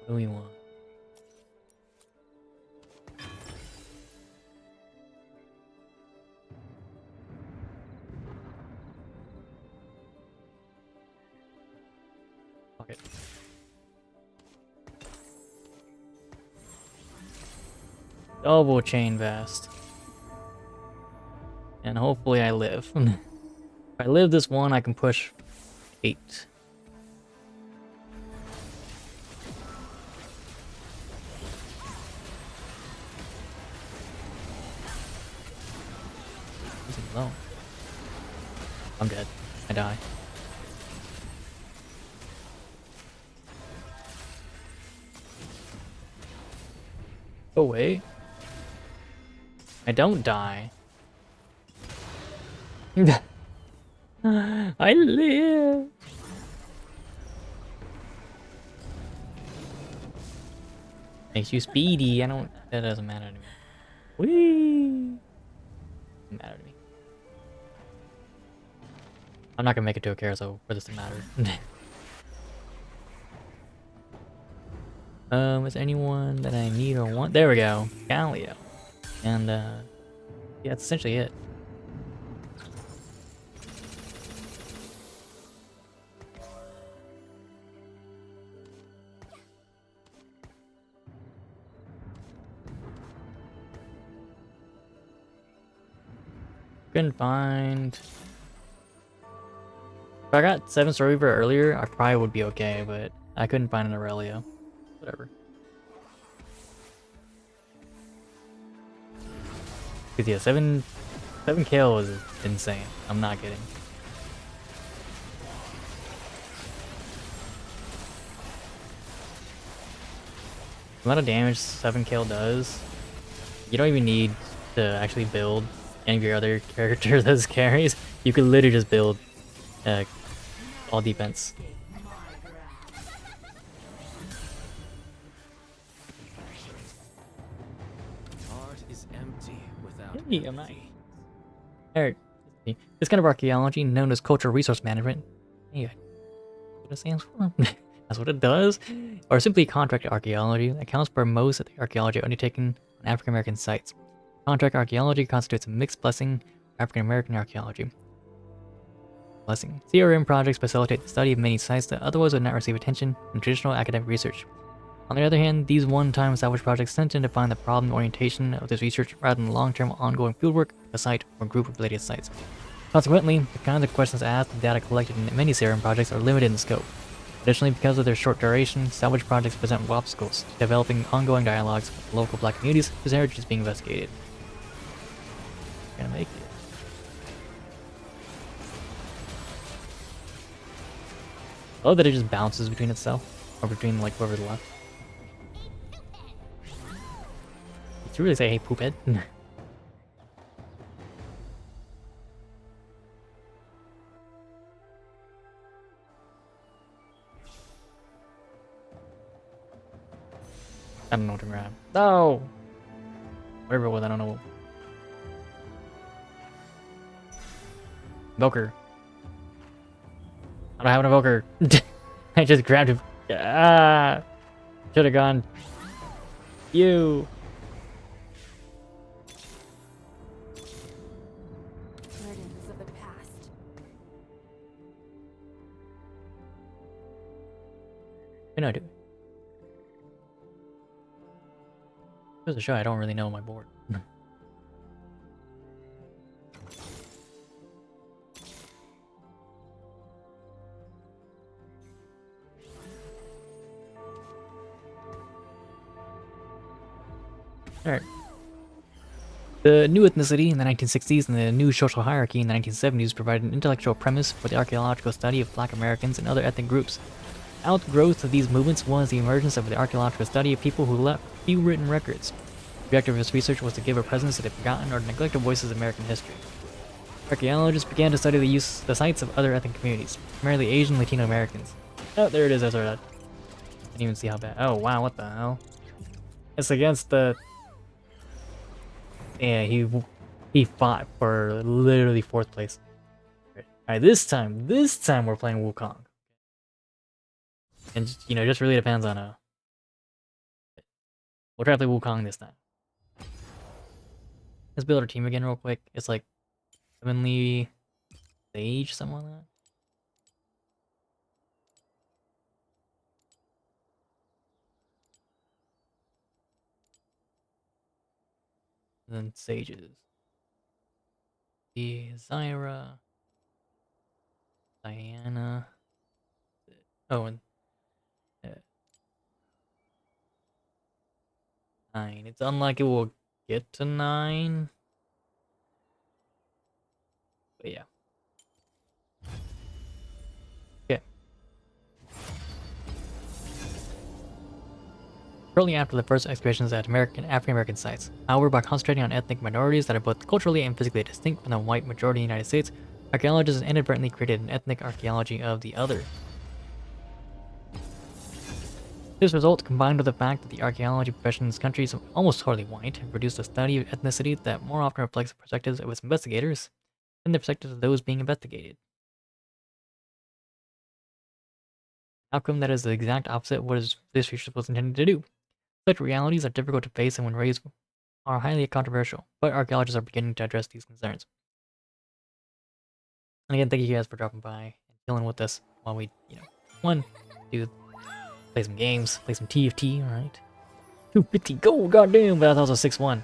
do we want? Fuck it. Double chain vest. And hopefully I live. If I live this one, I can push 8. alone. I'm dead. I die. Go away. I don't die. I live. Makes you speedy. I don't. That doesn't matter to me. Whee! Doesn't matter to me. I'm not gonna make it to a carousel for this to matter. Is anyone that I need or want? There we go. Galio. And yeah, that's essentially it. Couldn't find. If I got 7 Story Weaver earlier, I probably would be okay, but I couldn't find an ImAraLUwUzer. Whatever. Cause yeah, 7 kill is insane. I'm not kidding. The amount of damage 7 kill does, you don't even need to actually build any of your other characters as carries. You could literally just build all defense. Heart is empty without Hey, I'm not. Eric, this kind of archaeology, known as cultural resource management, hey, what it stands for? That's what it does. Or simply contract archaeology, accounts for most of the archaeology undertaken on African American sites. Contract archaeology constitutes a mixed blessing of African American archaeology. CRM projects facilitate the study of many sites that otherwise would not receive attention from traditional academic research. On the other hand, these one-time established projects tend to define the problem orientation of this research rather than long-term ongoing fieldwork of a site or group of related sites. Consequently, the kinds of questions asked and data collected in many CRM projects are limited in scope. Additionally, because of their short duration, salvage projects present obstacles to developing ongoing dialogues with local black communities whose heritage is being investigated. Gonna make it. I love that it just bounces between itself, or between like whoever's left. Did you really say, hey, poophead? I don't know what to grab. No! Whatever it was, I don't know. Invoker. I don't have an invoker. I just grabbed him. Ah! Should have gone. You. Burdens of the past. What do I do? There's a show I don't really know my board. Alright. The new ethnicity in the 1960s and the new social hierarchy in the 1970s provided an intellectual premise for the archaeological study of Black Americans and other ethnic groups. Outgrowth of these movements was the emergence of the archaeological study of people who left few written records. The objective of this research was to give a presence to the forgotten or neglected voices of American history. Archaeologists began to study the sites of other ethnic communities, primarily Asian Latino Americans. Oh, there it is, I saw that. I didn't even see how bad. Oh, wow, what the hell? It's against the... Yeah, he fought for literally 4th place. Alright, this time we're playing Wukong. And, you know, just really depends on, we'll try to play Wukong this time. Let's build our team again real quick. It's like Heavenly Sage, something like that. And then Sages. The Zyra. Diana. Oh, and 9. It's unlikely we'll get to 9. But yeah. Okay. Shortly after the first excavations at African-American sites. However, by concentrating on ethnic minorities that are both culturally and physically distinct from the white majority in the United States, archaeologists inadvertently created an ethnic archaeology of the other. This result, combined with the fact that the archaeology profession in this country is almost totally white, produced a study of ethnicity that more often reflects the perspectives of its investigators than the perspectives of those being investigated. Outcome that is the exact opposite of what this research was intended to do. Such realities are difficult to face and when raised are highly controversial, but archaeologists are beginning to address these concerns. And again, thank you guys for dropping by and chilling with us while we, play some games, play some TFT, alright? 250 gold, goddamn, but that was a 6-1.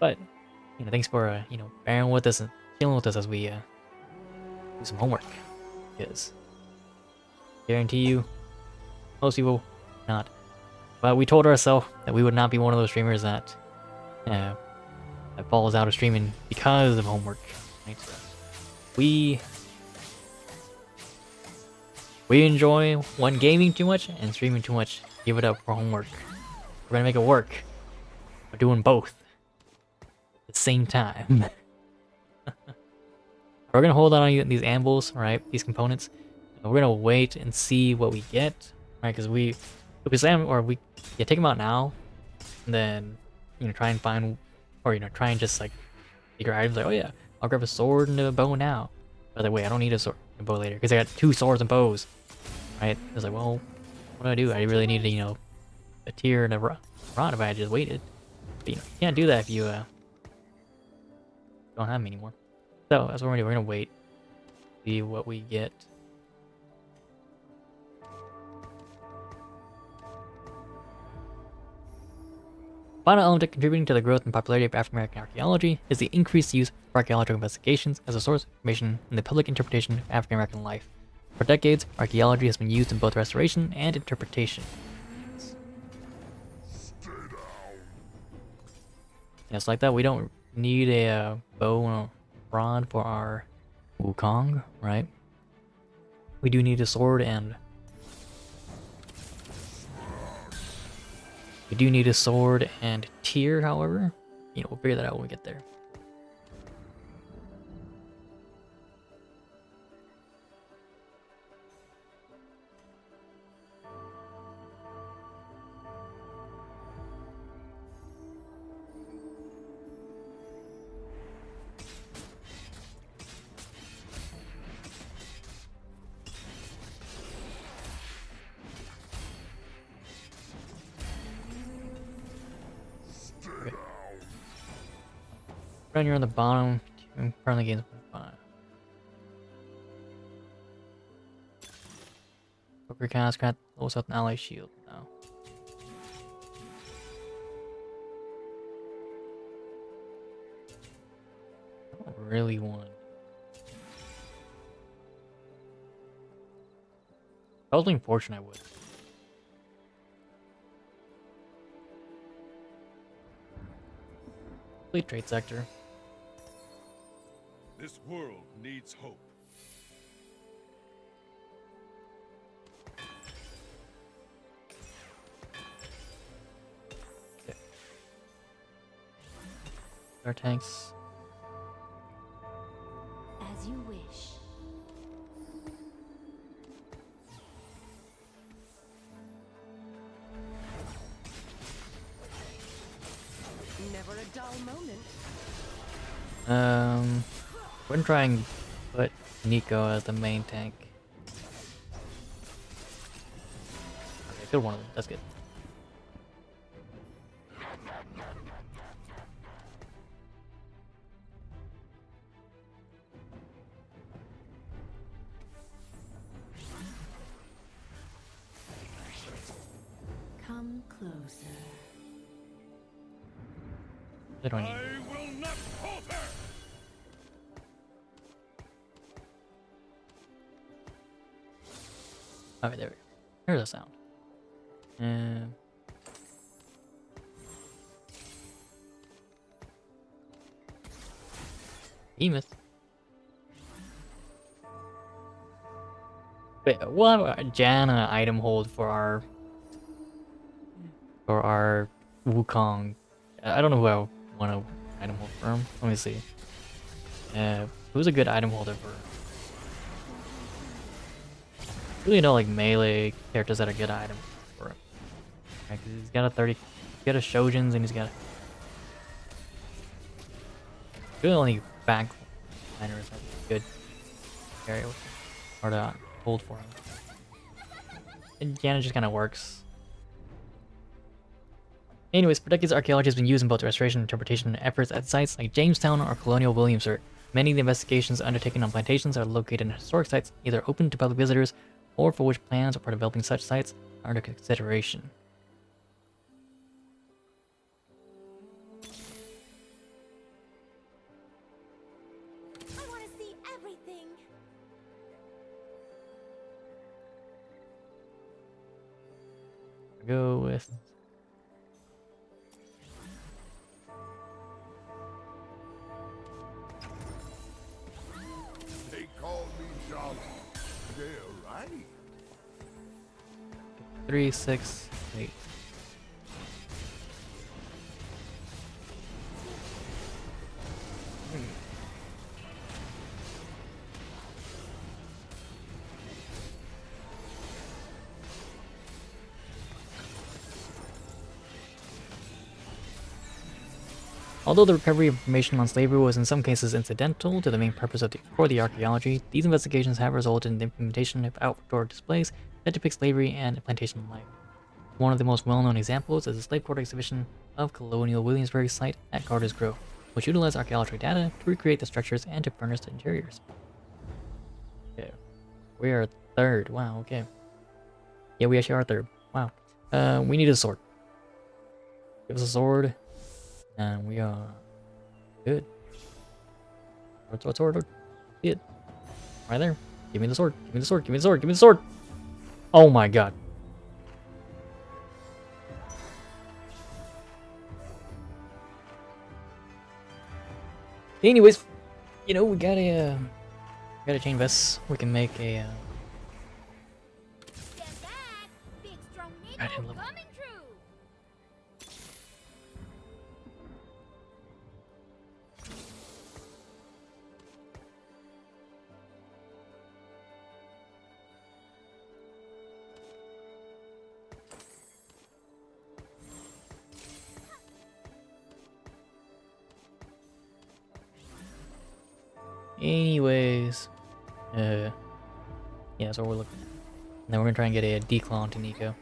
But, thanks for, bearing with us and chilling with us as we, do some homework. Because, guarantee you, most people not. But we told ourselves that we would not be one of those streamers that falls out of streaming because of homework. Right? So we enjoy one gaming too much and streaming too much. Give it up for homework. We're gonna make it work. We're doing both at the same time. We're gonna hold on these anvils, right? These components. And we're gonna wait and see what we get, right? Because if we slam or we take them out now, and then try and find, or try and just like figure items like, oh yeah, I'll grab a sword and a bow now. By the way, I don't need a sword and bow later because I got 2 swords and bows, right? I was like, well, what do? I really need a tier and a rod if I had just waited. But you can't do that if you don't have them anymore. So that's what we're gonna do. We're gonna wait, see what we get. Final element contributing to the growth and popularity of African-American archaeology is the increased use of archaeological investigations as a source of information in the public interpretation of African-American life. For decades, archaeology has been used in both restoration and interpretation. Yes, like that, we don't need a bow and a rod for our Wukong, right? We do need a sword and tier, however. We'll figure that out when we get there. Right here on the bottom, currently gains 1.5. Poker cast, grant lowest health and ally shield now. I don't really want. If I was being fortune, I would. Complete trade sector. This world needs hope. Okay. Our tanks. As you wish. Never a dull moment. We're gonna try and put Nico as the main tank. Okay, good one of them. That's good. Come closer. They don't need. I will not falter! Okay, there we go. Here's the sound. And Emus. But we'll have a Janna item hold for our Wukong. I don't know who I want to item hold for him. Let me see. Who's a good item holder for? Really know like melee characters that are good items for him. Right, 'cause he's got a 30. He's got a Shojins and he's got. Really only back liners are good area or to hold for him. And Janna just kind of works. Anyways, for decades, archaeology has been used in both restoration and interpretation efforts at sites like Jamestown or Colonial Williamsburg. Many of the investigations undertaken on plantations are located in historic sites, either open to public visitors or for which plans for developing such sites are under consideration. I want to see everything. Go with They call me Jolly. They're right. 3, 6, 8. Although the recovery of information on slavery was in some cases incidental to the main purpose for the archaeology, these investigations have resulted in the implementation of outdoor displays that depict slavery and plantation life. One of the most well-known examples is the slave quarter exhibition of Colonial Williamsburg site at Carter's Grove, which utilized archaeological data to recreate the structures and to furnish the interiors. Okay, we are third. Wow, okay. Yeah, we actually are third. Wow. We need a sword. Give us a sword. And we are good. Sword. See it. Right there. Give me the sword. Give me the sword. Give me the sword. Give me the sword. Oh my god. Anyways, you know, we gotta chain vests. We can make a Stand back. Big strong I needle didn't look. coming true. Anyways, yeah, that's what we're looking at. And then we're gonna try and get a declaw to Nico.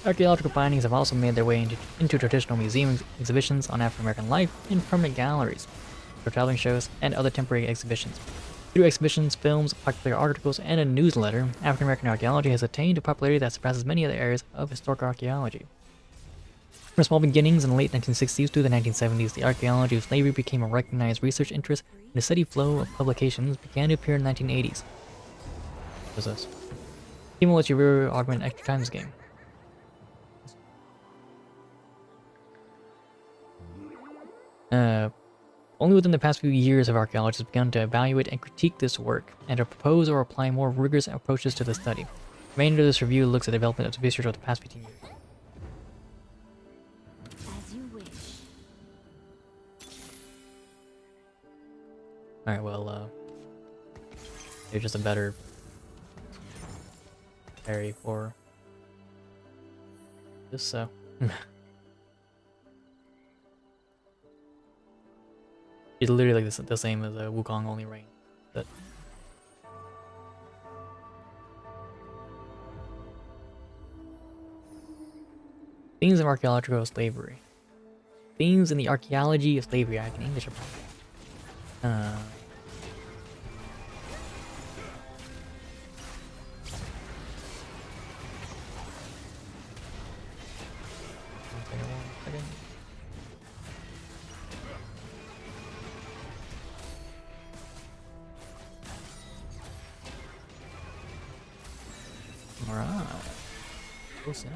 Archaeological findings have also made their way into traditional museum exhibitions on African American life in permanent galleries, for traveling shows, and other temporary exhibitions. Through exhibitions, films, popular articles, and a newsletter, African American archaeology has attained a popularity that surpasses many other areas of historical archaeology. From small beginnings in the late 1960s to the 1970s, the archaeology of slavery became a recognized research interest, and a steady flow of publications began to appear in the 1980s. What is this? Even what's your rear augment extra times game? Only within the past few years have archaeologists begun to evaluate and critique this work, and to propose or apply more rigorous approaches to the study. The remainder of this review looks at the development of the research over the past 15 years. As you wish. Alright, well, there's just a better parry for this, so. It's literally like the same as a Wukong, only rain. But themes of archaeological slavery. Themes in the archaeology of slavery. I can English about it. Oh, snap.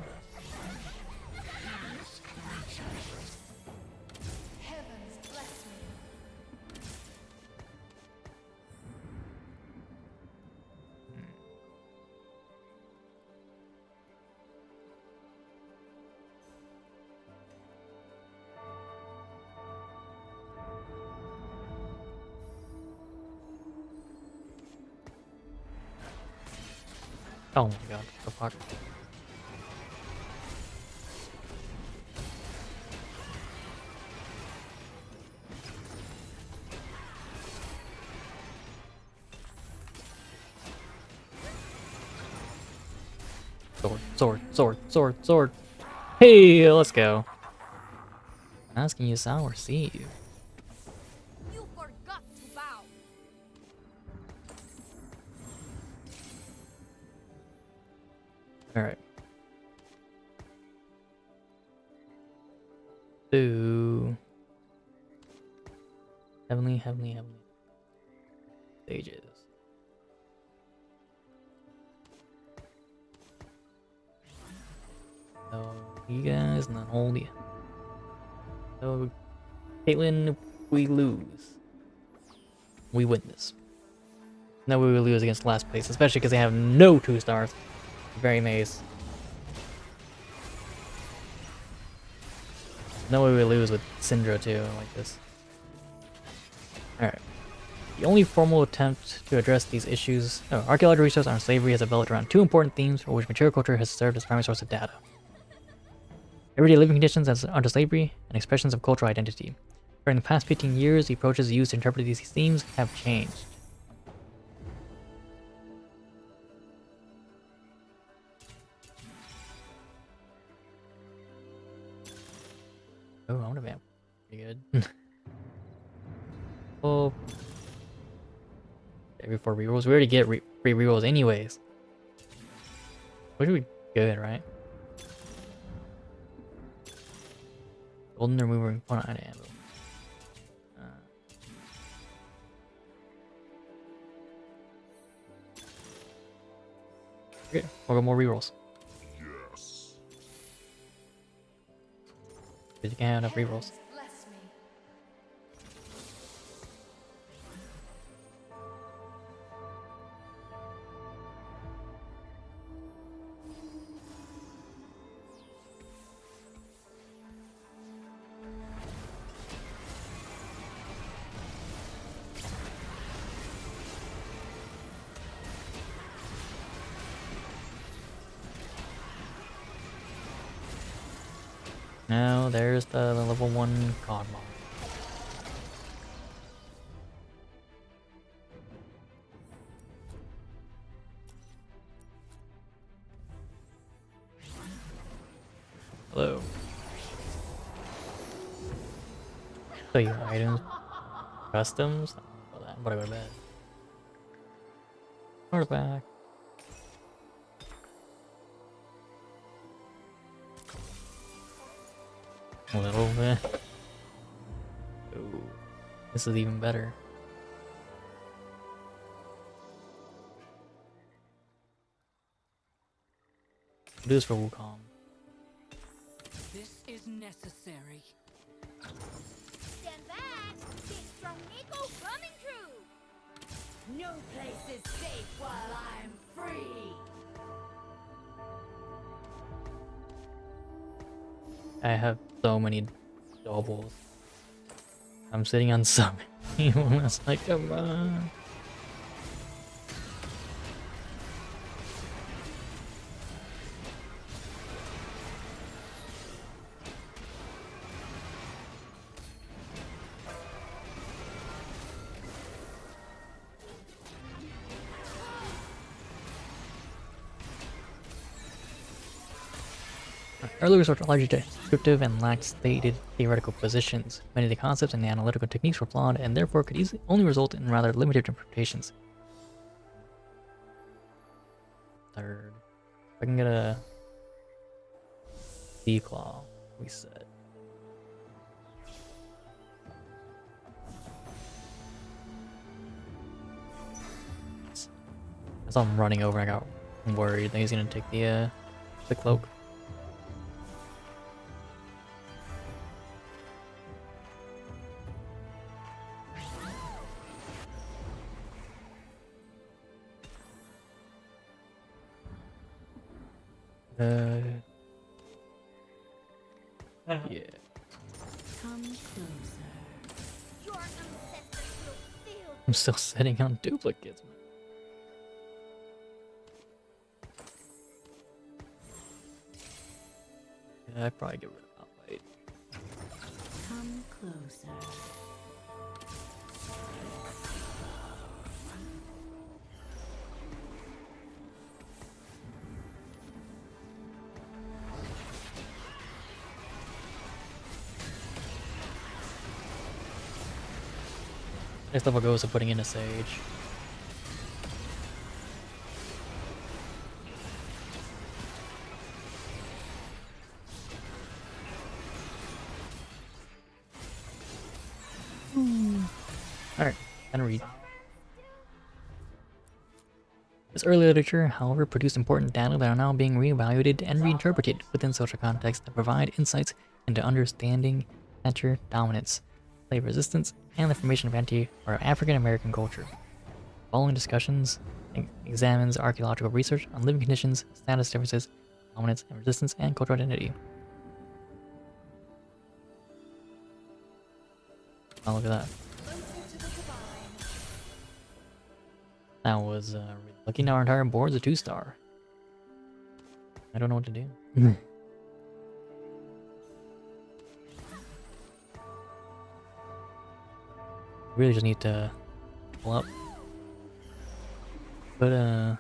Heavens bless me. Oh my god, the fuck. Sword, sword, sword, sword, sword. Hey, let's go. Asking you sour, see you. You forgot to bow. Alright. Ooh. Heavenly, heavenly, heavenly. Stages. So, you guys, and then hold you. So, Caitlyn, we lose. We win this. No, we will lose against last place, especially because they have no 2 stars. Very amazed. No way we lose with Syndra too, like this. Alright. The only formal attempt to address these issues, archaeological research on slavery has developed around 2 important themes for which material culture has served as primary source of data. Everyday living conditions as under slavery, and expressions of cultural identity. During the past 15 years, the approaches used to interpret these themes have changed. Oh, I want a vamp. Pretty good. Oh. Every 4 rerolls. We already get free rerolls anyways. What do we good, right? Golden remover and fun item. Okay, we'll go more rerolls. Yes. Because you can't have enough rerolls. Bless me. Now there's the level 1 god mod. Hello. So your items, customs. I'm gonna go to bed. Go back. A little bit. Ooh, this is even better. Do this for Wukong. This is necessary. Stand back. Big strong Nico coming through. No place is safe while I'm free. I have so many doubles. I'm sitting on so many. It's like, come on. Early research were largely descriptive and lacked stated theoretical positions. Many of the concepts and the analytical techniques were flawed and therefore could only result in rather limited interpretations. Third. If I can get a D-Claw, we said. As I'm running over, I got worried that he's gonna take the cloak. Yeah. Come closer. Your ancestors will feel I'm still sitting on duplicates. Yeah, I'd probably get rid of that fight. Come closer. Next level goes to putting in a sage. Alright, and read. This early literature, however, produced important data that are now being reevaluated and reinterpreted within social contexts that provide insights into understanding nature dominance, slave resistance, and the formation of African American culture. Following discussions examines archaeological research on living conditions, status differences, dominance and resistance, and cultural identity. Oh, look at that. That was really lucky. Now our entire board's a 2-star. I don't know what to do. Really just need to pull up. But nice.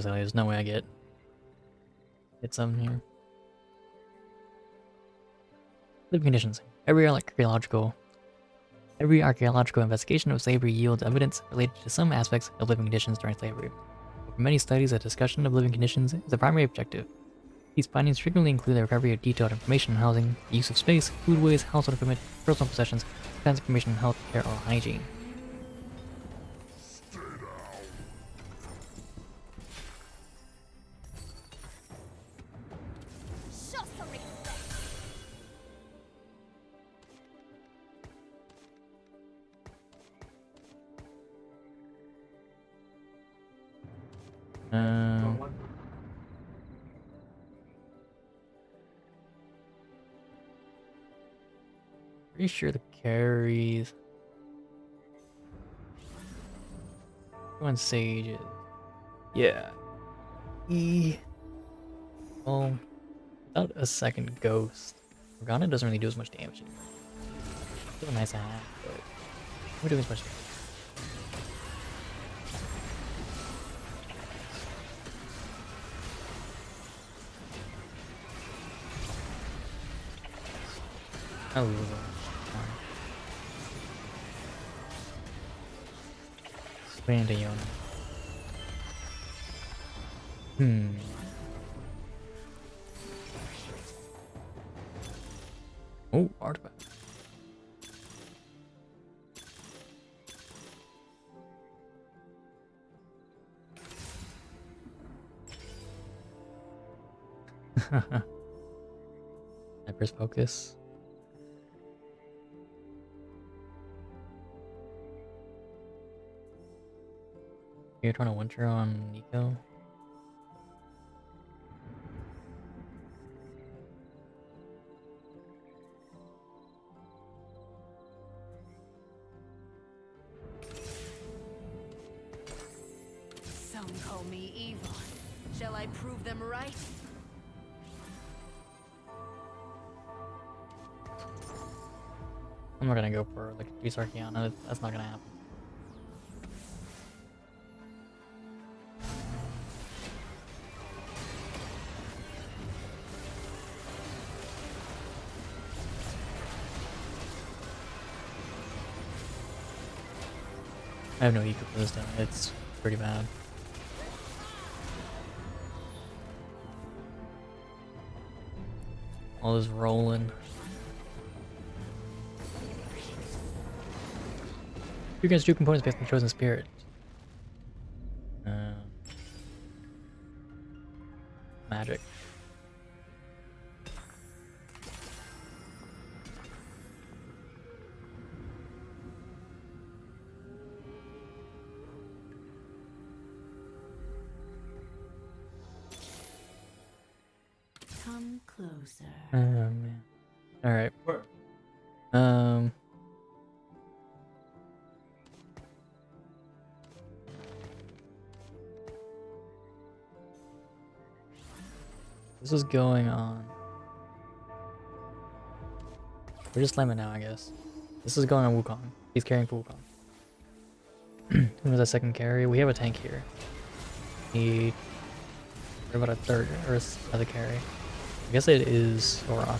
There's no way I get something here. Living conditions. Every archaeological investigation of slavery yields evidence related to some aspects of living conditions during slavery. For many studies, a discussion of living conditions is the primary objective. These findings frequently include the recovery of detailed information on housing, the use of space, foodways, household equipment, personal possessions, kinds of information on health, care, or hygiene. show some respect. Pretty sure the carries. One sage. Yeah. Oh, without a second ghost, Morgana doesn't really do as much damage anymore. Still nice to have, but we're doing as much damage. Oh, Swing into Yona. Oh, artifact. Hyper's focus. You're trying to winter on Nico. Some call me evil. Shall I prove them right? I'm not gonna go for like a 3-star Kiana. That's not gonna happen. I have no eco for this down. It's pretty bad. All this rolling. You can do components based on chosen spirit. Magic. Come closer. Oh man. Alright. Um This is going on. We're just slamming now, I guess. This is going on Wukong. He's carrying for Wukong. Who was that second carry? We have a tank here. We're about a third or another carry. I guess it is Akira. I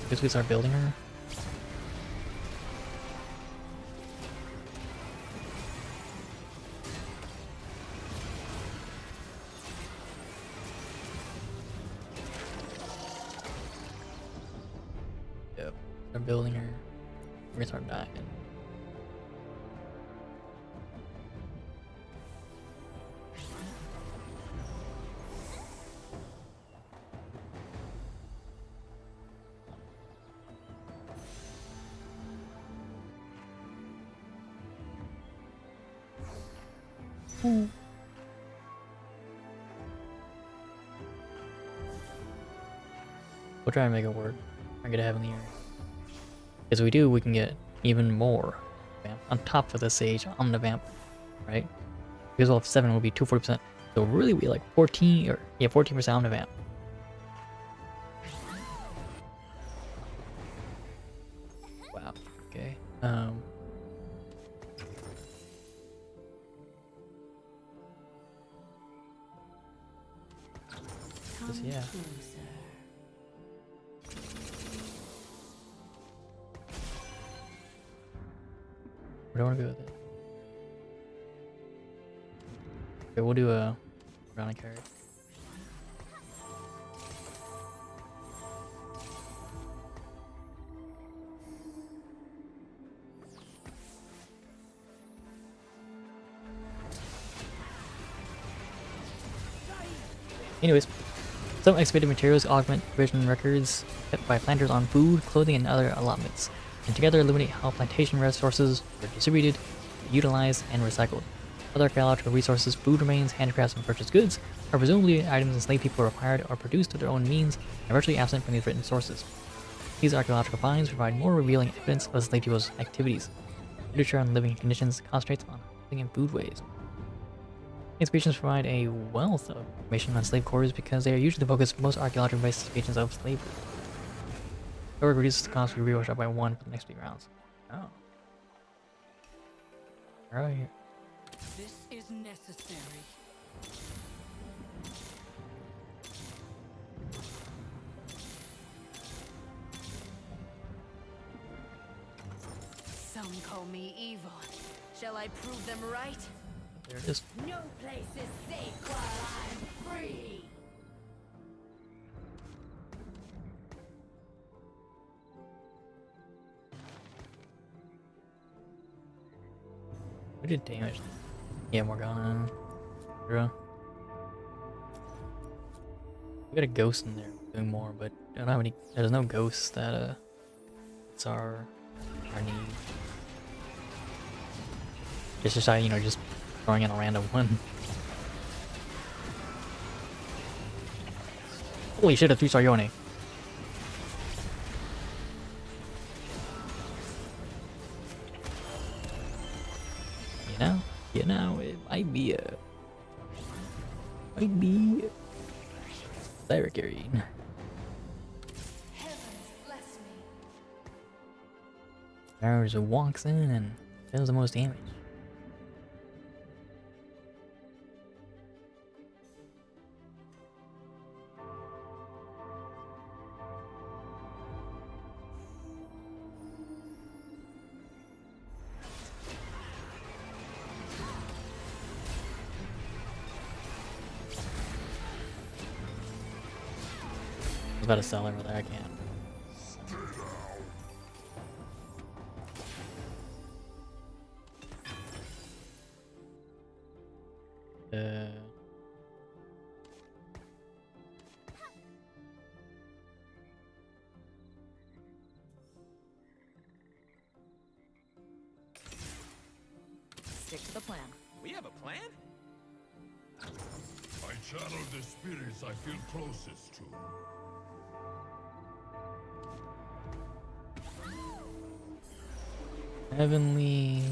guess we start building her. Yep. Start building her. We're gonna start dying. We'll try and make it work. I get a heavenly ear. Because we do, we can get even more vamp on top of the Sage on the vamp, right? Because we'll have 7 will be 240%. So really we like 14 or yeah, 14% on the vamp. Wow. Okay. Yeah. Where do I want to go with it? Okay, we'll do a round and carry. Anyways, some excavated materials augment provision records kept by planters on food, clothing, and other allotments, and together illuminate how plantation resources were distributed, utilized, and recycled. Other archaeological resources, food remains, handicrafts, and purchased goods are presumably items enslaved people required or produced to their own means and are virtually absent from these written sources. These archaeological finds provide more revealing evidence of enslaved people's activities. Literature on living conditions concentrates on housing and food ways. Excavations provide a wealth of information on slave quarters because they are usually the focus of most archaeological investigations of slavery. However, it reduces the cost of rewash by 1 for the next 3 rounds. Oh. Right here. This is necessary. Some call me evil. Shall I prove them right? There it is. No place is safe while I'm free. We did damage. Yeah, Morgana. Akira. We got a ghost in there doing more, but I don't have any. There's no ghosts that it's our need. Just decided, you know, just throwing in a random one. Holy shit! A 3-star Yone. You know, it might be Thyrocarine. Heavens bless me. There's a walks in and does the most damage. was about to sell over there, I can't. Stick to the plan. We have a plan? I channel the spirits I feel closest to. Heavenly.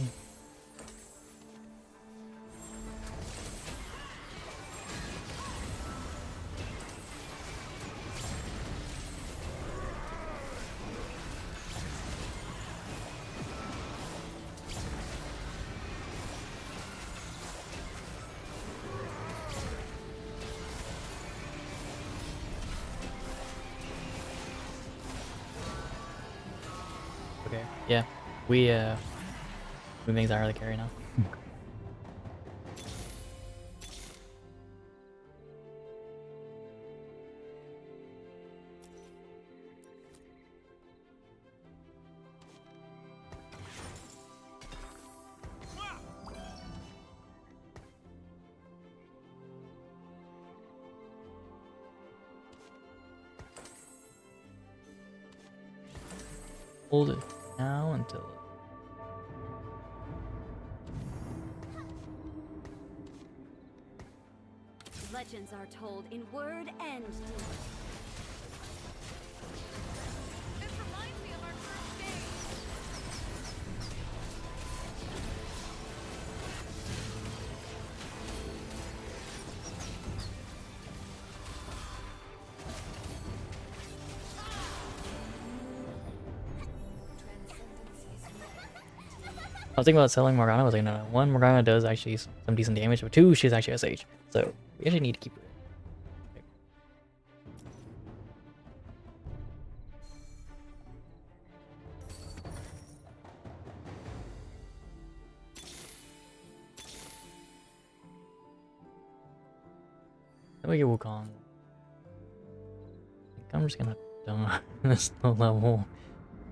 Okay. Yeah. We make Zyra the carry now. Hold it now until Legends are told in word and deed. This reminds me of our first day. I was thinking about selling Morgana. I was like, no, no. One, Morgana does actually some decent damage, but two, she's actually SH. So we actually need to keep her. Then we get Wukong. I'm just gonna die this low level.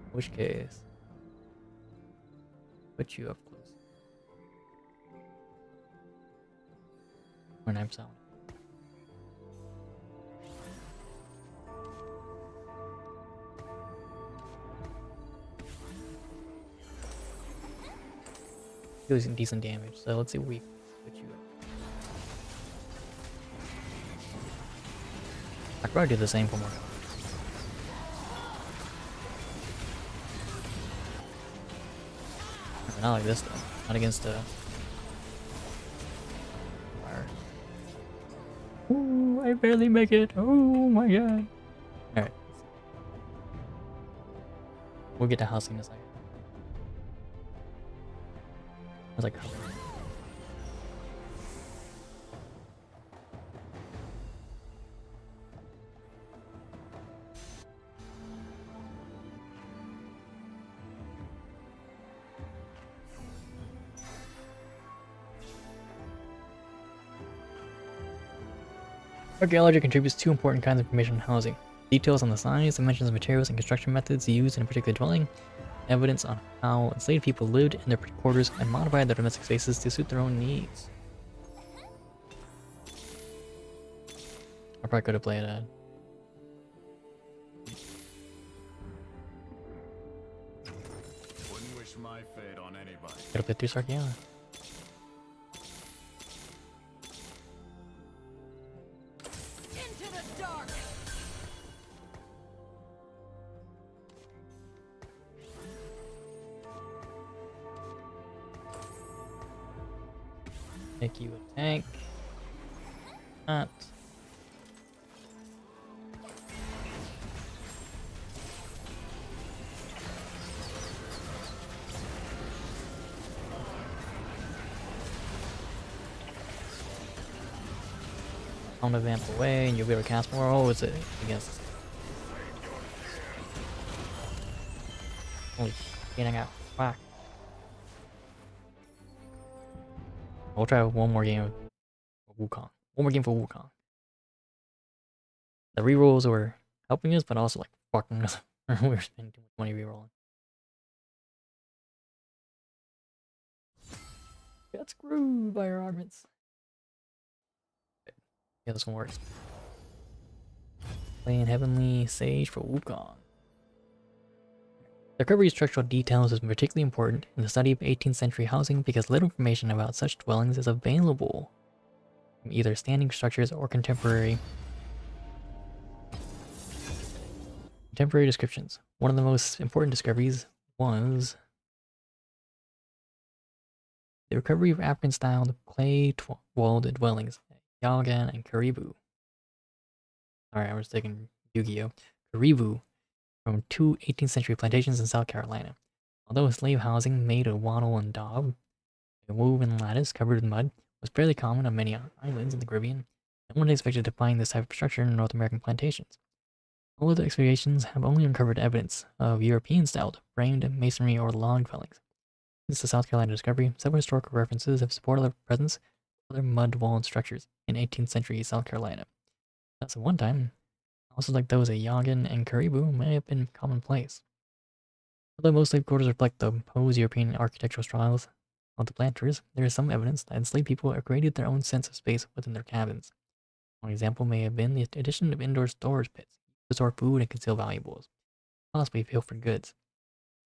In which case, put you up close. When I'm sound. Doing decent damage, so let's see if we put you up. I could probably do the same for more. Not like this though. Not against fire. Ooh, I barely make it. Oh my god. Alright. We'll get to housing in a second. I was like covered. Archaeology contributes two important kinds of information on housing. Details on the size, dimensions of materials, and construction methods used in a particular dwelling. Evidence on how enslaved people lived in their quarters and modified their domestic spaces to suit their own needs. I probably could have played a... Wouldn't wish my fate on anybody. Could have played through Sarkiana. Into the dark. Make you a tank. Not. On the vamp away, and you'll be able to cast more. Oh, is it against? Holy shit! I got whacked. We'll try one more game of Wukong. One more game for Wukong. The rerolls were helping us, but also like fucking us. We're spending too much money rerolling. Got screwed by our arguments. Yeah, this one works. Playing Heavenly Sage for Wukong. The recovery of structural details is particularly important in the study of 18th century housing because little information about such dwellings is available from either standing structures or contemporary descriptions. One of the most important discoveries was the recovery of African-styled clay-walled dwellings at Yagan and Karibu. Alright, I was taking Yu-Gi-Oh! Karibu from two 18th century plantations in South Carolina. Although slave housing made of wattle and daub, a woven lattice covered with mud, was fairly common on many islands in the Caribbean, no one expected to find this type of structure in North American plantations. All of the excavations have only uncovered evidence of European-styled framed masonry or log dwellings. Since the South Carolina discovery, several historical references have supported the presence of other mud-walled structures in 18th century South Carolina. Thus, at one time, houses like those at Yagan and Karibu may have been commonplace. Although most slave quarters reflect the post-European architectural styles of the planters, there is some evidence that enslaved people created their own sense of space within their cabins. One example may have been the addition of indoor storage pits to store food and conceal valuables, possibly pilfered goods.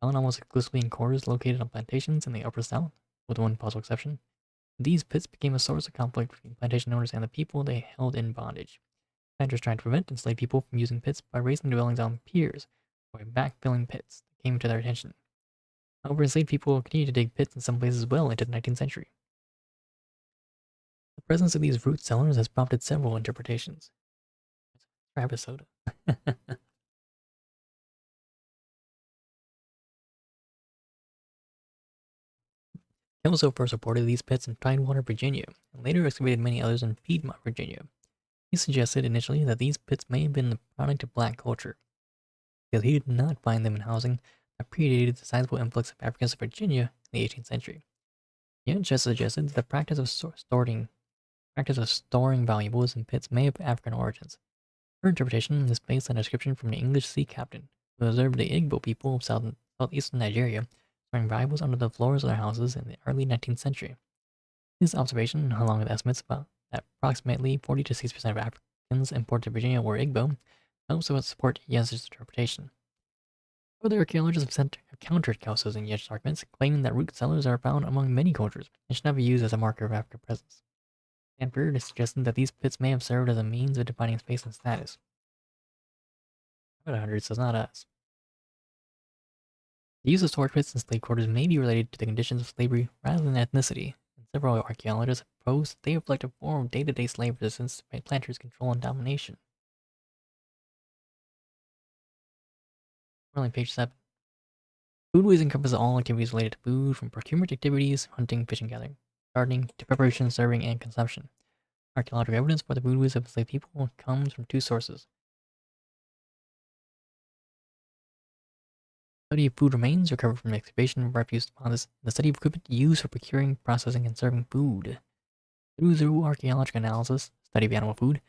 Found almost exclusively in quarters located on plantations in the Upper South, with one possible exception, these pits became a source of conflict between plantation owners and the people they held in bondage. Planters tried to prevent enslaved people from using pits by raising dwellings on piers or by backfilling pits that came to their attention. However, enslaved people continued to dig pits in some places well into the 19th century. The presence of these root cellars has prompted several interpretations. Travis soda. Kelso first reported these pits in Tidewater, Virginia, and later excavated many others in Piedmont, Virginia. He suggested initially that these pits may have been the product of black culture, because he did not find them in housing that predated the sizable influx of Africans to Virginia in the 18th century. He just suggested that the practice of storing valuables in pits may have African origins. Her interpretation is based on a description from an English sea captain who observed the Igbo people of southeastern Nigeria storing valuables under the floors of their houses in the early 19th century. This observation, along with estimates about that approximately 40 to 60% of Africans imported to Virginia were Igbo, helps to support Yes's interpretation. Further archaeologists have countered Kelso's and Yes's arguments, claiming that root cellars are found among many cultures and should not be used as a marker of African presence. Stanford is suggesting that these pits may have served as a means of defining space and status. About 100 says not us. The use of storage pits in slave quarters may be related to the conditions of slavery rather than ethnicity, and several archaeologists have proposed that they reflect a form of day-to-day slave resistance by planters' control and domination. We're on page 7. Foodways encompasses all activities related to food, from procurement activities, hunting, fishing, gathering, gardening, to preparation, serving, and consumption. Archaeological evidence for the foodways of enslaved people comes from two sources. Study of food remains recovered from excavation of refuse deposits, and the study of equipment used for procuring, processing, and serving food. Through archaeological analysis, study of animal food,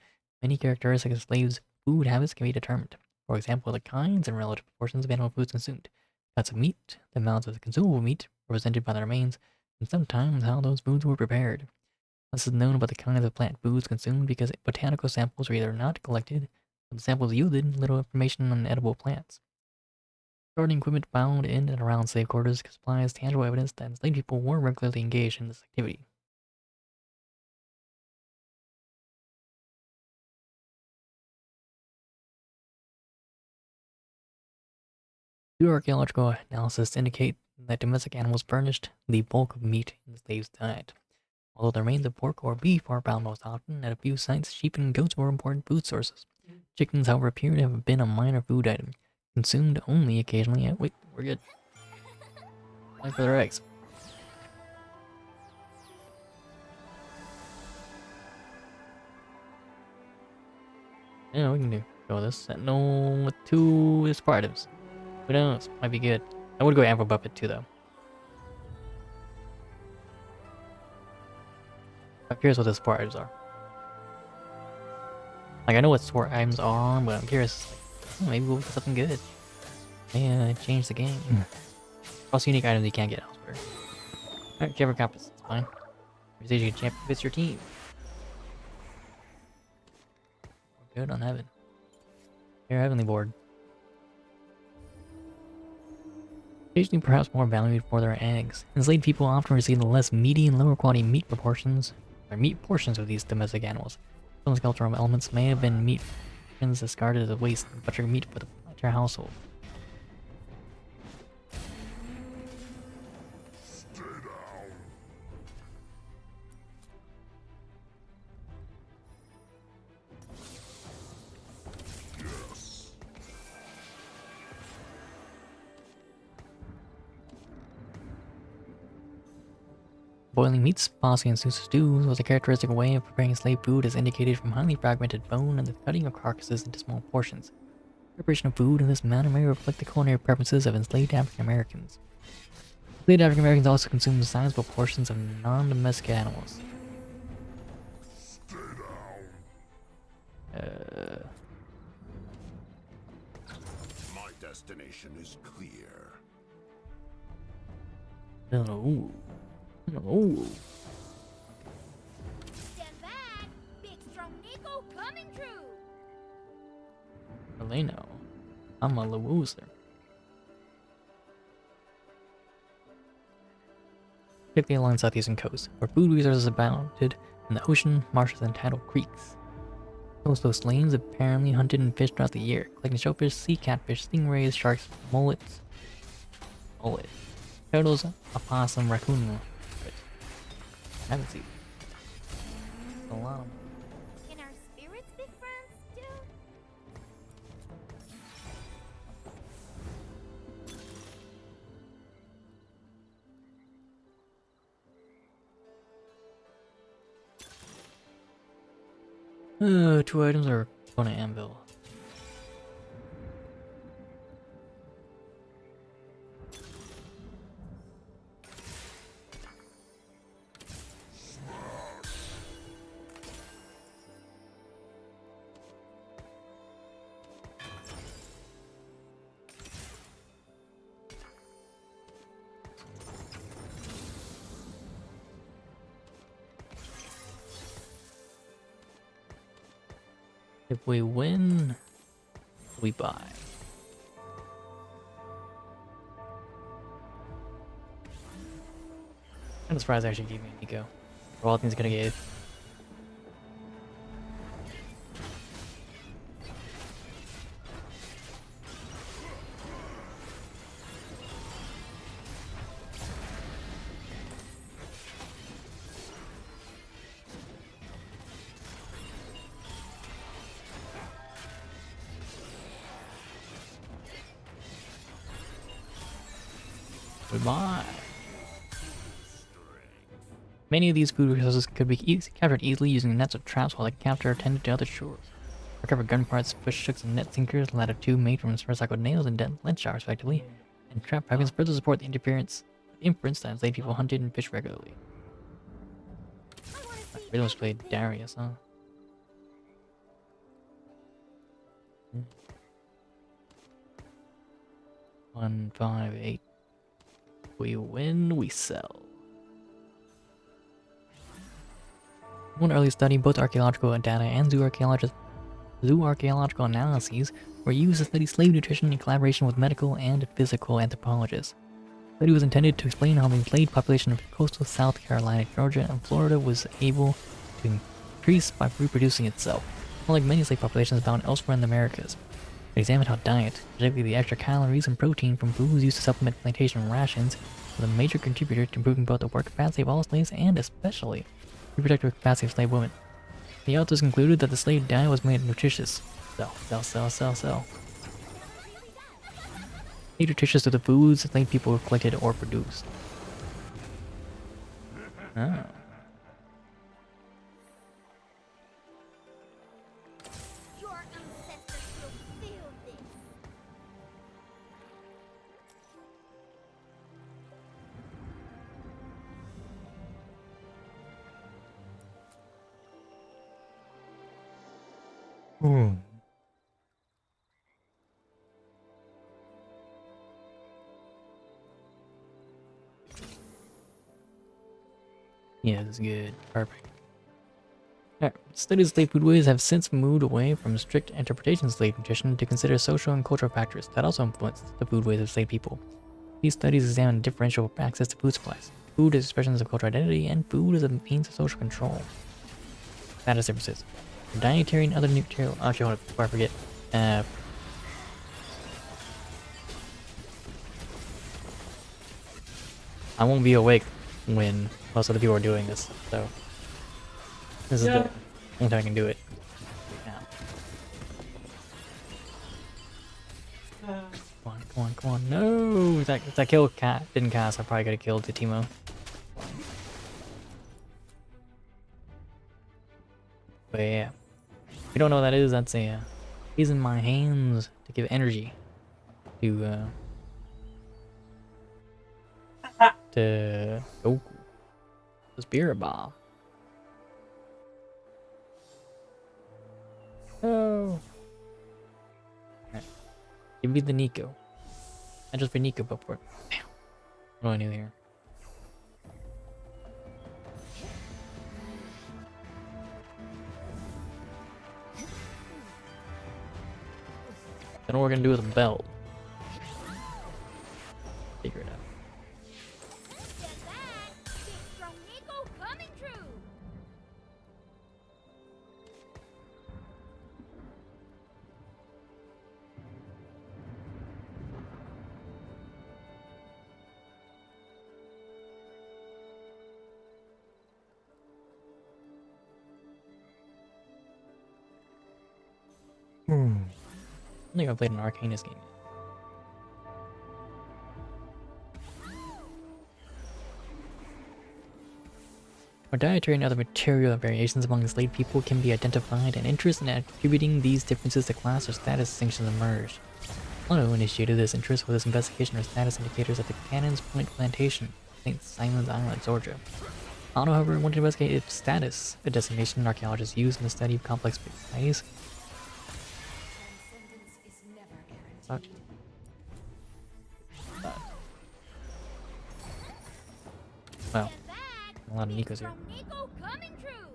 many characteristics of slaves' food habits can be determined. For example, the kinds and relative proportions of animal foods consumed, cuts of meat, the amounts of the consumable meat represented by the remains, and sometimes how those foods were prepared. This is known about the kinds of plant foods consumed because botanical samples were either not collected, or the samples yielded little information on edible plants. Gardening equipment found in and around slave quarters supplies tangible evidence that enslaved people were regularly engaged in this activity. Through archaeological analysis indicate that domestic animals furnished the bulk of meat in the slave's diet. Although the remains of pork or beef are found most often, at a few sites, sheep and goats were important food sources. Chickens, however, appear to have been a minor food item, consumed only occasionally. Wait, we're good. Time for their eggs. Yeah, we can go this. Sentinel with 2 support items. Who knows? Might be good. I would go Amber Buffet too, though. I'm curious what the support items are. Like, I know what support items are, but I'm curious maybe we'll get something good. May change the game. Also, unique items you can't get elsewhere. Alright, Trevor Compass, it's fine. Your stage champ fits your team. We're good on heaven. Your heavenly board. Occasionally perhaps more valued for their eggs. Enslaved people often receive the less meaty and lower quality meat proportions, or meat portions of these domestic animals. Some cultural elements may have been meat portions discarded as a waste and butcher meat for the entire household. Boiling meats, possibly in stews, was a characteristic way of preparing slave food as indicated from highly fragmented bone and the cutting of carcasses into small portions. Preparation of food in this manner may reflect the culinary preferences of enslaved African Americans. Enslaved African Americans also consumed sizable portions of non-domestic animals. My destination is clear. Oh. Oh. Stand back! Big strong Nico coming through! Eleno. ImAraLUwUzer. Particularly along the southeastern coast, where food resources abounded in the ocean, marshes, and tidal creeks. Those lanes apparently hunted and fished throughout the year, collecting shellfish, sea catfish, stingrays, sharks, mullets, turtles, opossum, raccoon. I haven't seen a lot of them. Can our spirits be friends too? Two items are going to anvil. If we win, we buy. I'm surprised they actually gave me Nico. For all things gonna give. Goodbye. Many of these food resources could be captured easily using nets or traps while the capture tended to other shores. Recover gun parts, fish hooks, and net sinkers, the latter two made from recycled nails and dead lens shot respectively, and trap weapons further support the inference that enslaved people hunted and fished regularly. I really must play Darius, huh? 1, 5, 8. We win, we sell. One early study, both archaeological data and zoo archaeological analyses were used to study slave nutrition in collaboration with medical and physical anthropologists. The study was intended to explain how the enslaved population of coastal South Carolina, Georgia, and Florida was able to increase by reproducing itself, unlike many slave populations found elsewhere in the Americas. It examined how diet, particularly the extra calories and protein from foods used to supplement plantation rations, was a major contributor to improving both the work capacity of all slaves and especially the reproductive capacity of slave women. The authors concluded that the slave diet was made nutritious. Sell. Made nutritious to the foods enslaved people collected or produced. Oh. Your ancestors will feel this. Yeah, this is good. Perfect. Alright, studies of slave foodways have since moved away from strict interpretation of slave nutrition to consider social and cultural factors that also influence the foodways of slave people. These studies examine differential access to food supplies, food as expressions of cultural identity, and food as a means of social control. Status differences. For dietary and other nutritional. Actually, hold on, before I forget. I won't be awake when most other people are doing this, so this is the only time I can do it. Now. Come on. No! If that kill didn't cast, I probably could have killed the Teemo. But yeah. If you don't know what that is, that's a using my hands to give energy to Goku. The Spirit Bomb. Oh. Right. Give me the Nico. Not just for Nico, but for damn. What do I do here? Then what we're gonna do with a belt. Figure it out. Get that! Big strong Nico coming true! I don't think I played an Arcanist game yet. Our dietary and other material variations among enslaved people can be identified, and interest in attributing these differences to class or status distinctions emerged. Otto initiated this interest with his investigation of status indicators at the Cannons Point Plantation, St. Simon's Island, Georgia. Otto, however, wanted to investigate its status, a designation archaeologists use in the study of complex societies. Fuck. Wow. A lot of Nikos here. Nico coming true!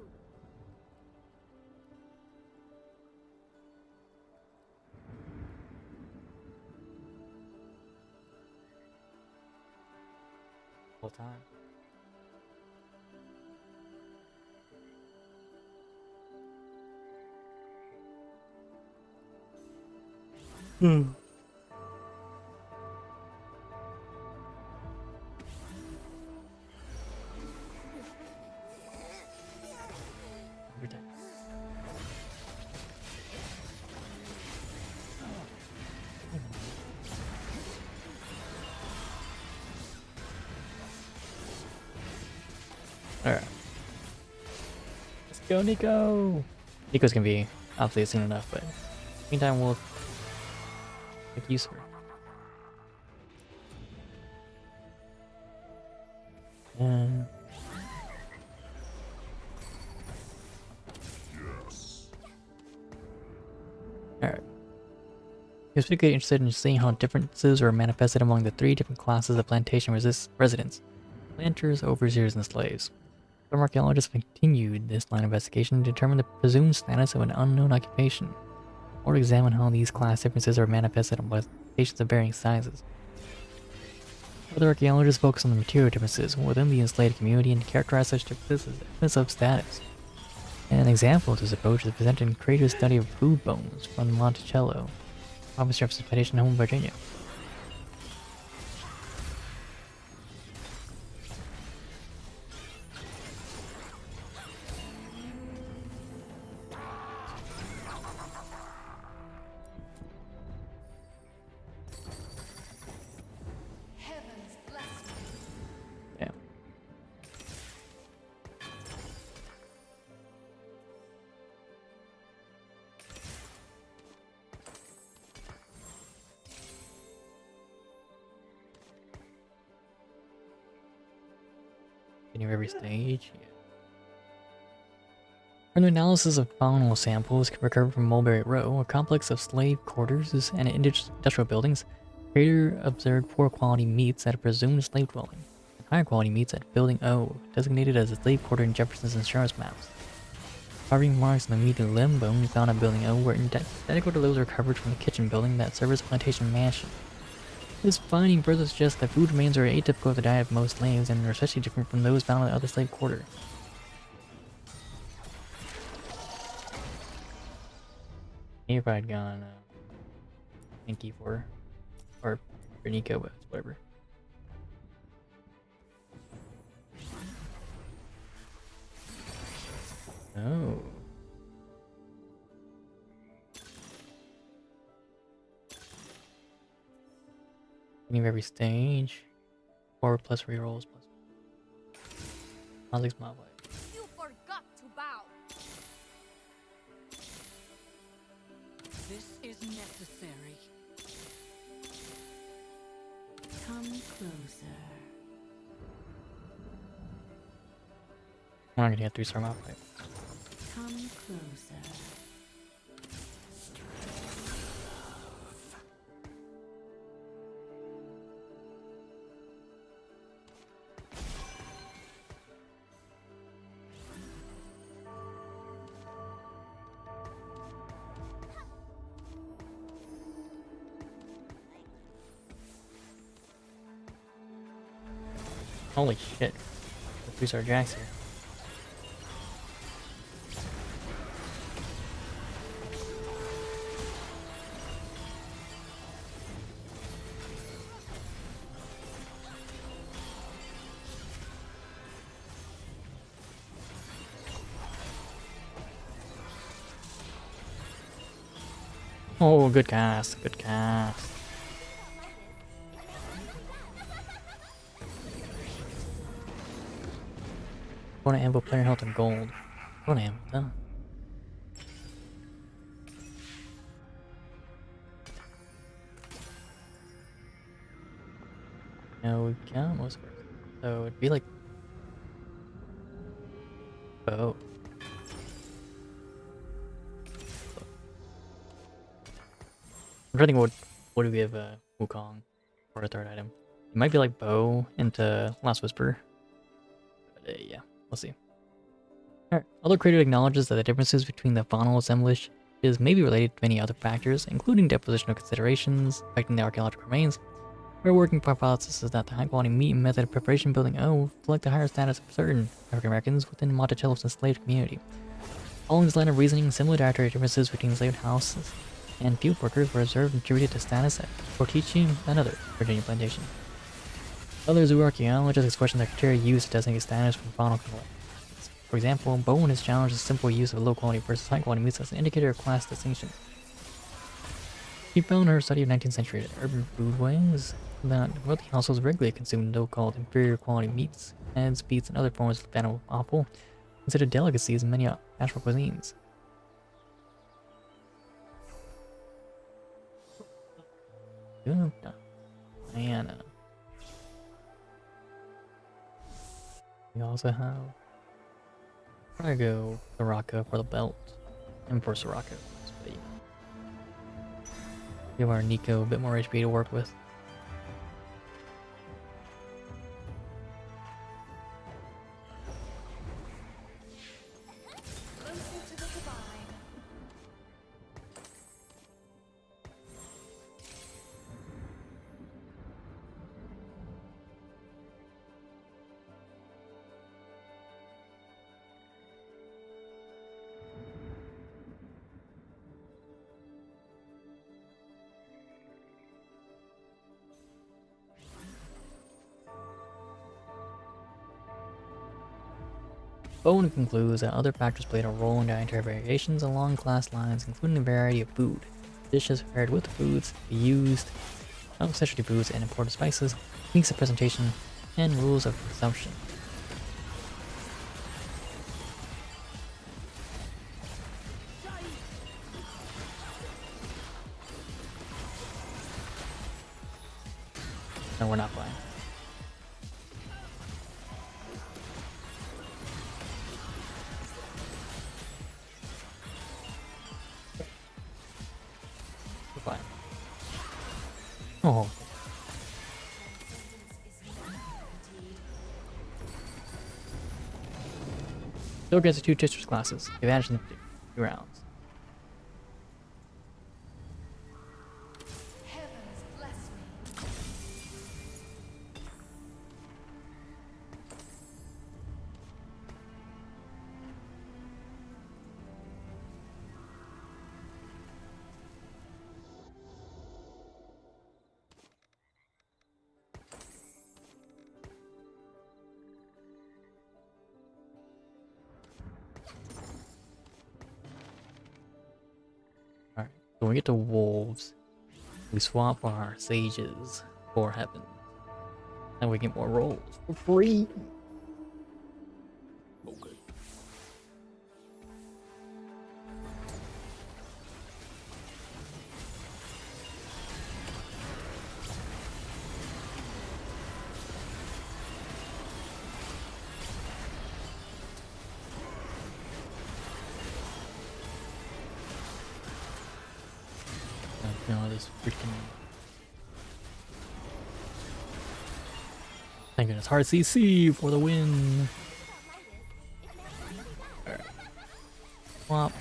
Whole time. Every time. Alright. Let's go, Nico! Nico's gonna be obviously soon enough, but meantime we'll make use of her. Alright. He was particularly interested in seeing how differences were manifested among the three different classes of plantation residents: planters, overseers, and slaves. Some archaeologists continued this line of investigation to determine the presumed status of an unknown occupation, or examine how these class differences are manifested on plantations of varying sizes. Other archaeologists focus on the material differences within the enslaved community and characterize such differences as evidence of status. An example of this approach is presented in Crater's study of food bones from Monticello, Province Jefferson Plantation, home, Virginia. Heavens bless me. Yeah. Continue every stage. Yeah. Further analysis of faunal samples recovered from Mulberry Row, a complex of slave quarters and industrial buildings, Crater observed poor quality meats at a presumed slave dwelling. higher quality meats at Building O, designated as a slave quarter in Jefferson's insurance maps. Carving marks on the meat and limb bone found at Building O were identical to those recovered from the kitchen building that served as Plantation Mansion. This finding further suggests that food remains are atypical of the diet of most slaves and are especially different from those found in the other slave quarter. If I'd gone Pinky for or Nico, but whatever. Oh. Beginning of every stage. 4 plus rerolls plus. Alex my way. You forgot to bow. This is necessary. Come closer. I'm not gonna get 3-star map fight. Come closer. Holy shit. 3-star jacks here. Oh, good cast, good cast. Going to Anvil player health and gold. Going to Hamilton. No, we can't. What's first? So it'd be like. Oh. I'm trying to think what do we have Wukong for a third item. It might be like bow into Last Whisper. But yeah, we'll see. Alright, although creator acknowledges that the differences between the faunal assemblage is maybe related to many other factors, including depositional considerations affecting the archaeological remains, our working hypothesis is that the high-quality meat and method of preparation building O reflect the higher status of certain African Americans within Monticello's enslaved community. Following this line of reasoning, similar dietary differences between enslaved houses and field workers were observed and attributed to status at Portici and other Virginia plantation. Other zooarchaeologists question the criteria used to designate status from faunal collections. For example, Bowen has challenged the simple use of low-quality versus high-quality meats as an indicator of class distinction. He found in her study of 19th century urban foodways that wealthy households regularly consumed so-called inferior quality meats, heads, beets, and other forms of animal offal, considered delicacies in many national cuisines. Diana. We also have probably go Soraka for the belt and for Soraka. But yeah. Give our Nico a bit more HP to work with. Bowen concludes that other factors played a role in dietary variations along class lines, including the variety of food, dishes prepared with foods, used, specialty foods, and imported spices, techniques of presentation, and rules of consumption. No, we're not flying. Fine. Oh. Still gets the 2 Tistress classes. Advantage in 2 rounds. Heavens bless me. Alright, so when we get to wolves, we swap our sages for heaven. And we get more rolls for free. Okay. You know, this freaking. Thank goodness, hard CC for the win. Alright. Swap.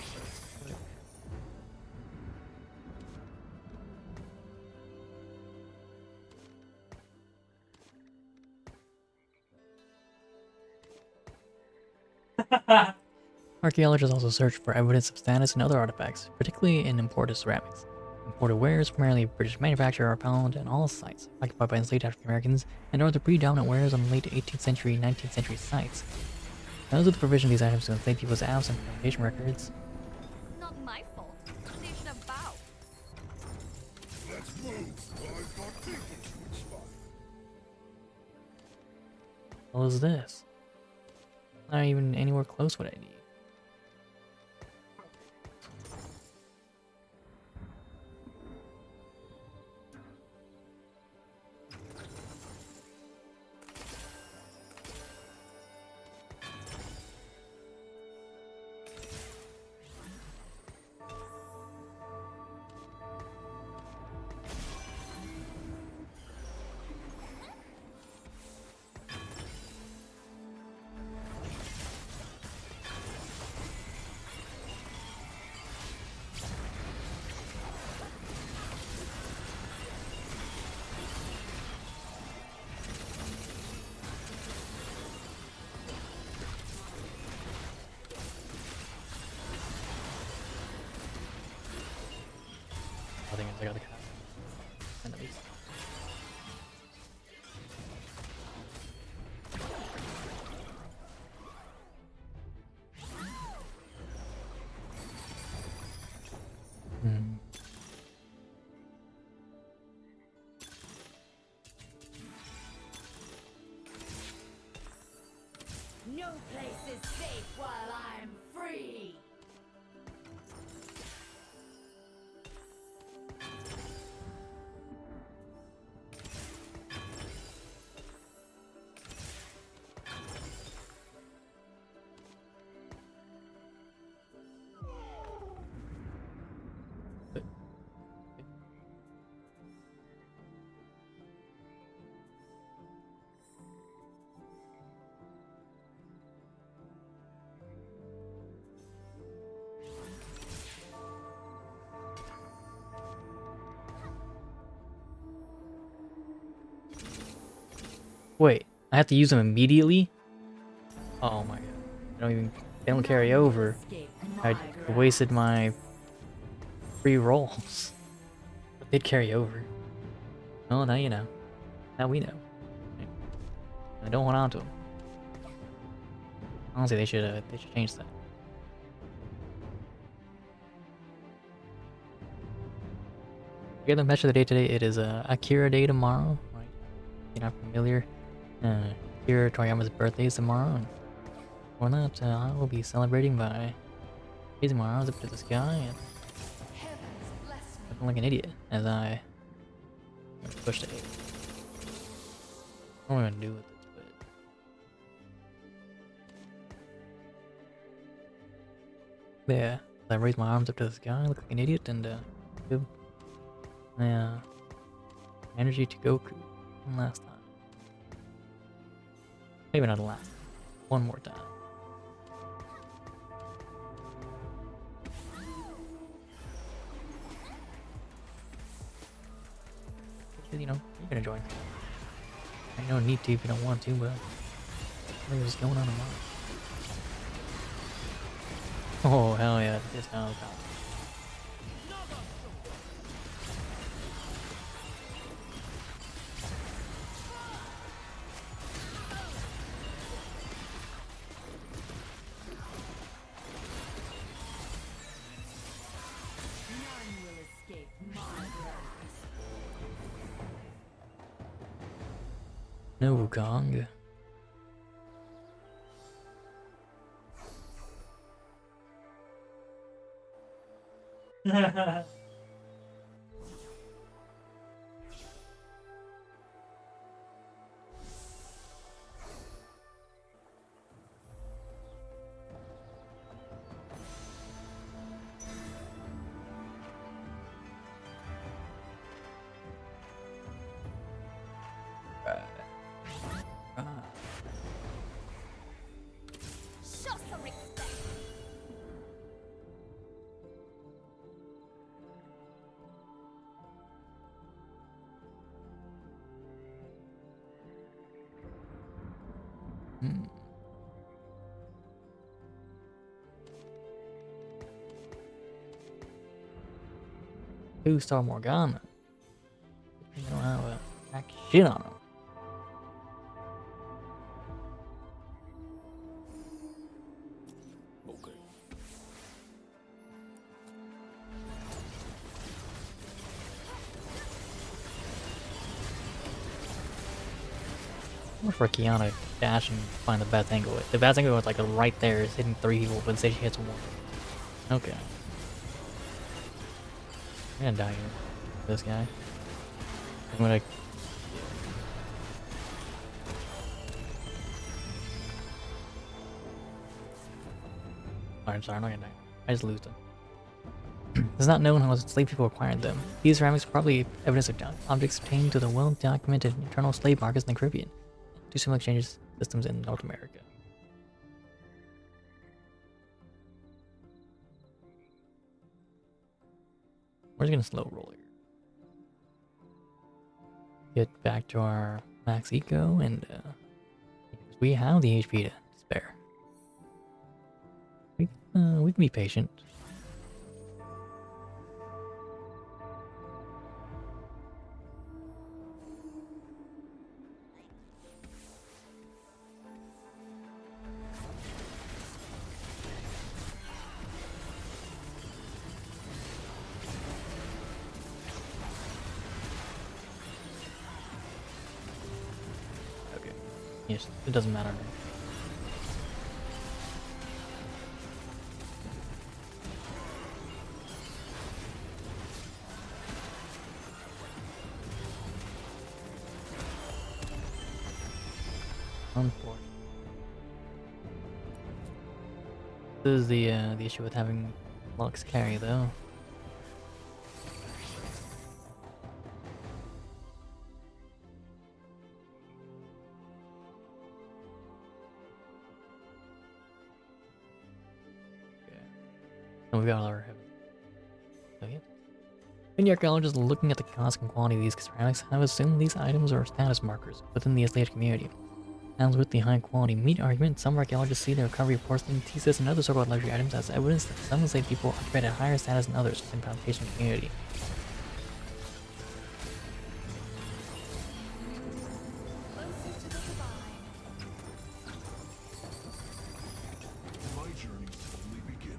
Archaeologists also search for evidence of status in other artifacts, particularly in imported ceramics. Imported wares, primarily British manufacture, are found in all sites occupied by enslaved African Americans and are the predominant wares on late 18th century, 19th century sites. Because of the provision of these items to enslaved people's absent foundation records, Not my fault. They should have bowed. Let's move. I've got people to inspire. what is this? Not even anywhere close what I need. I think I got the cat. Enemies. Hmm. No place is safe while I'm free. Wait, I have to use them immediately? Oh my god. They don't carry over. I wasted my free rolls. But they'd carry over. Well, now you know. Now we know. I don't hold on to them. Honestly, they should change that. We got the match of the day today. It is Akira Day tomorrow. Right? If you're not familiar, Akira Toriyama's birthday is tomorrow. And for that, I will be celebrating by raising my arms up to the sky and Heavens bless me. looking like an idiot as I push the 8. What am I gonna do with this? But yeah, I raise my arms up to the sky, look like an idiot, and give my energy to Goku one last time. Maybe not the last. One more time. You know, you're gonna join. I don't need to if you don't want to, but I think it's going on a lot. Oh hell yeah! This now. None will escape my wrath. No Kong. Show some respect. Hmm. Two-star Morgana. You don't have a jack shit on him. Okay. I'm for Kiana to dash and find the best angle. The best angle was like right there, is hitting 3 people, but instead she hits 1. Okay. I'm gonna die here. This guy. I'm gonna. Oh, I'm sorry, I'm not gonna die. I just lose them. It's not known how slave people acquired them. These ceramics are probably evidence of objects obtained to the well-documented internal slave markets in the Caribbean. Do similar exchange systems in North America. We're just gonna slow roll here. Get back to our max eco and we have the HP to spare. We can be patient. Okay. Yes, it doesn't matter. Unfortunate. This is the issue with having Lux carry though. Okay. And we got our heaven. So yeah. In the archaeologist looking at the cost and quality of these ceramics, have assumed these items are status markers within the Islamic community. As with the high-quality meat argument, some archaeologists see the recovery of porcelain, thesis, and other so-called luxury items as evidence that some enslaved people occupied a higher status than others within the plantation community. My journey's only beginning.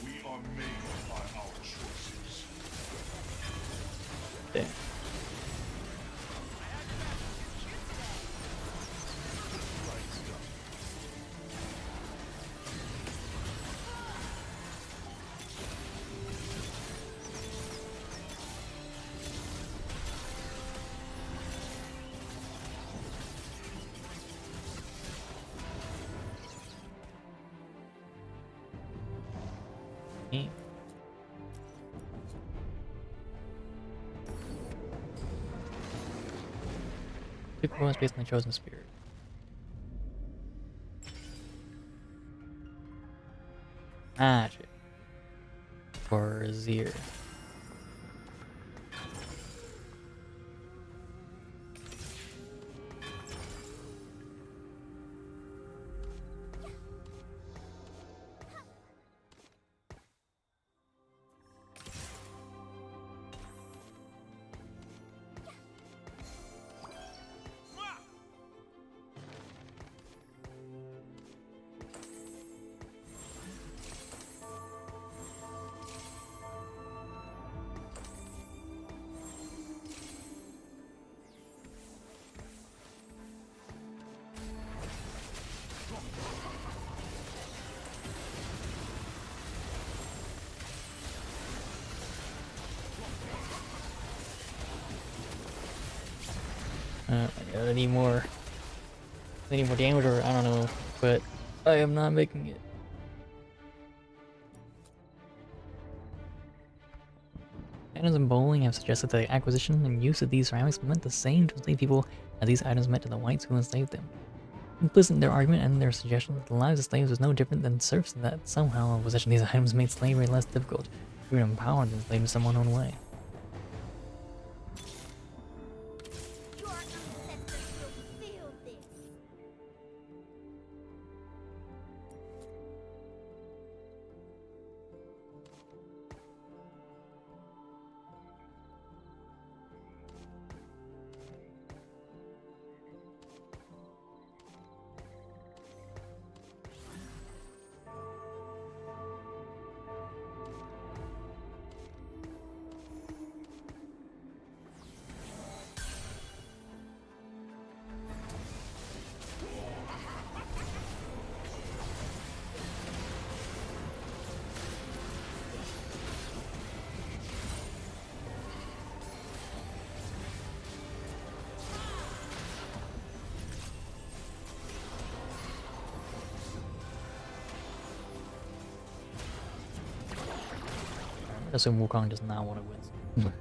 We are made by our choices. Damn. game. Pick one based on the chosen spirit. Magic. For Zir. I need more. I need more damage, or I don't know, but I am not making it. Items in bowling have suggested that the acquisition and use of these ceramics meant the same to enslaved people as these items meant to the whites who enslaved them. Implicit in their argument and their suggestion that the lives of slaves was no different than serfs, and that somehow possession of these items made slavery less difficult, even empowered than enslaved in someone's own way. Your ancestors will feel this. I assume Wukong does not want to win.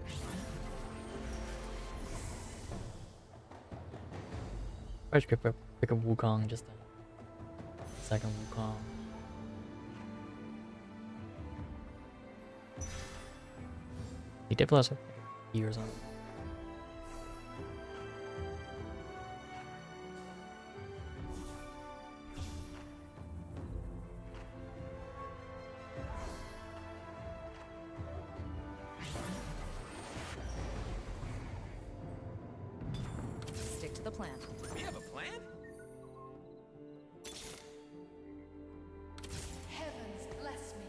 I should pick up Wukong just a second Wukong. He did plus years on. Stick to the plan. We have a plan? Heavens bless me.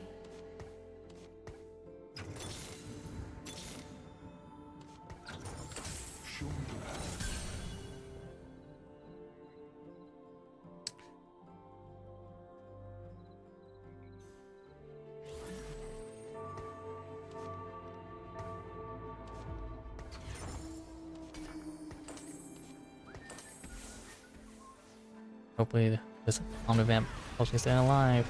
Hopefully this Omnivamp helps me stay alive.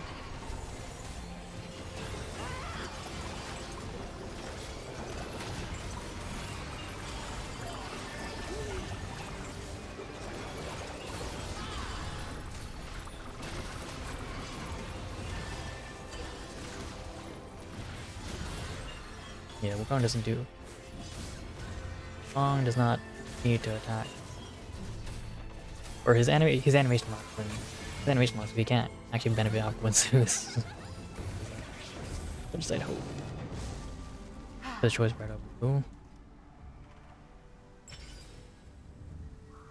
Yeah, Wukong doesn't do. Wukong does not need to attack. Or his animation locks, we can't actually benefit off once through this. I just I'd hope. The choice right up. Boom.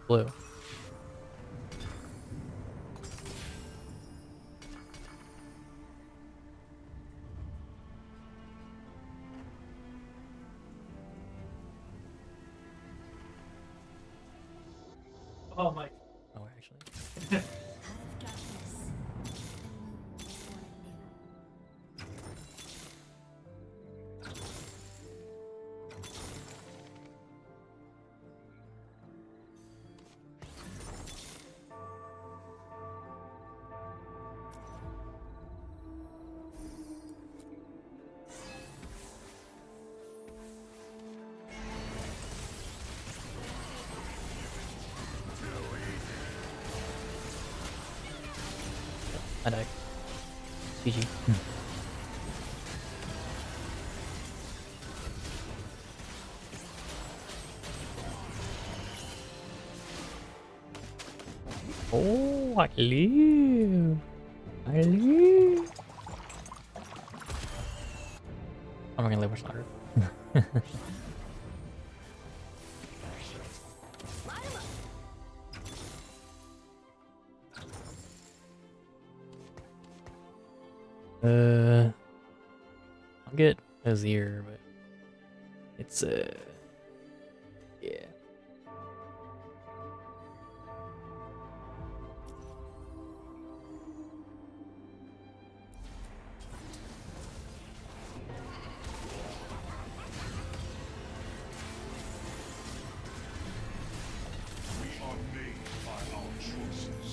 Blue. Oh my. Oh, actually. Out of darkness. I died. GG. Oh, I live. I live. I'm not gonna live much longer. I'll get Azir, but it's yeah. We are made by our choices.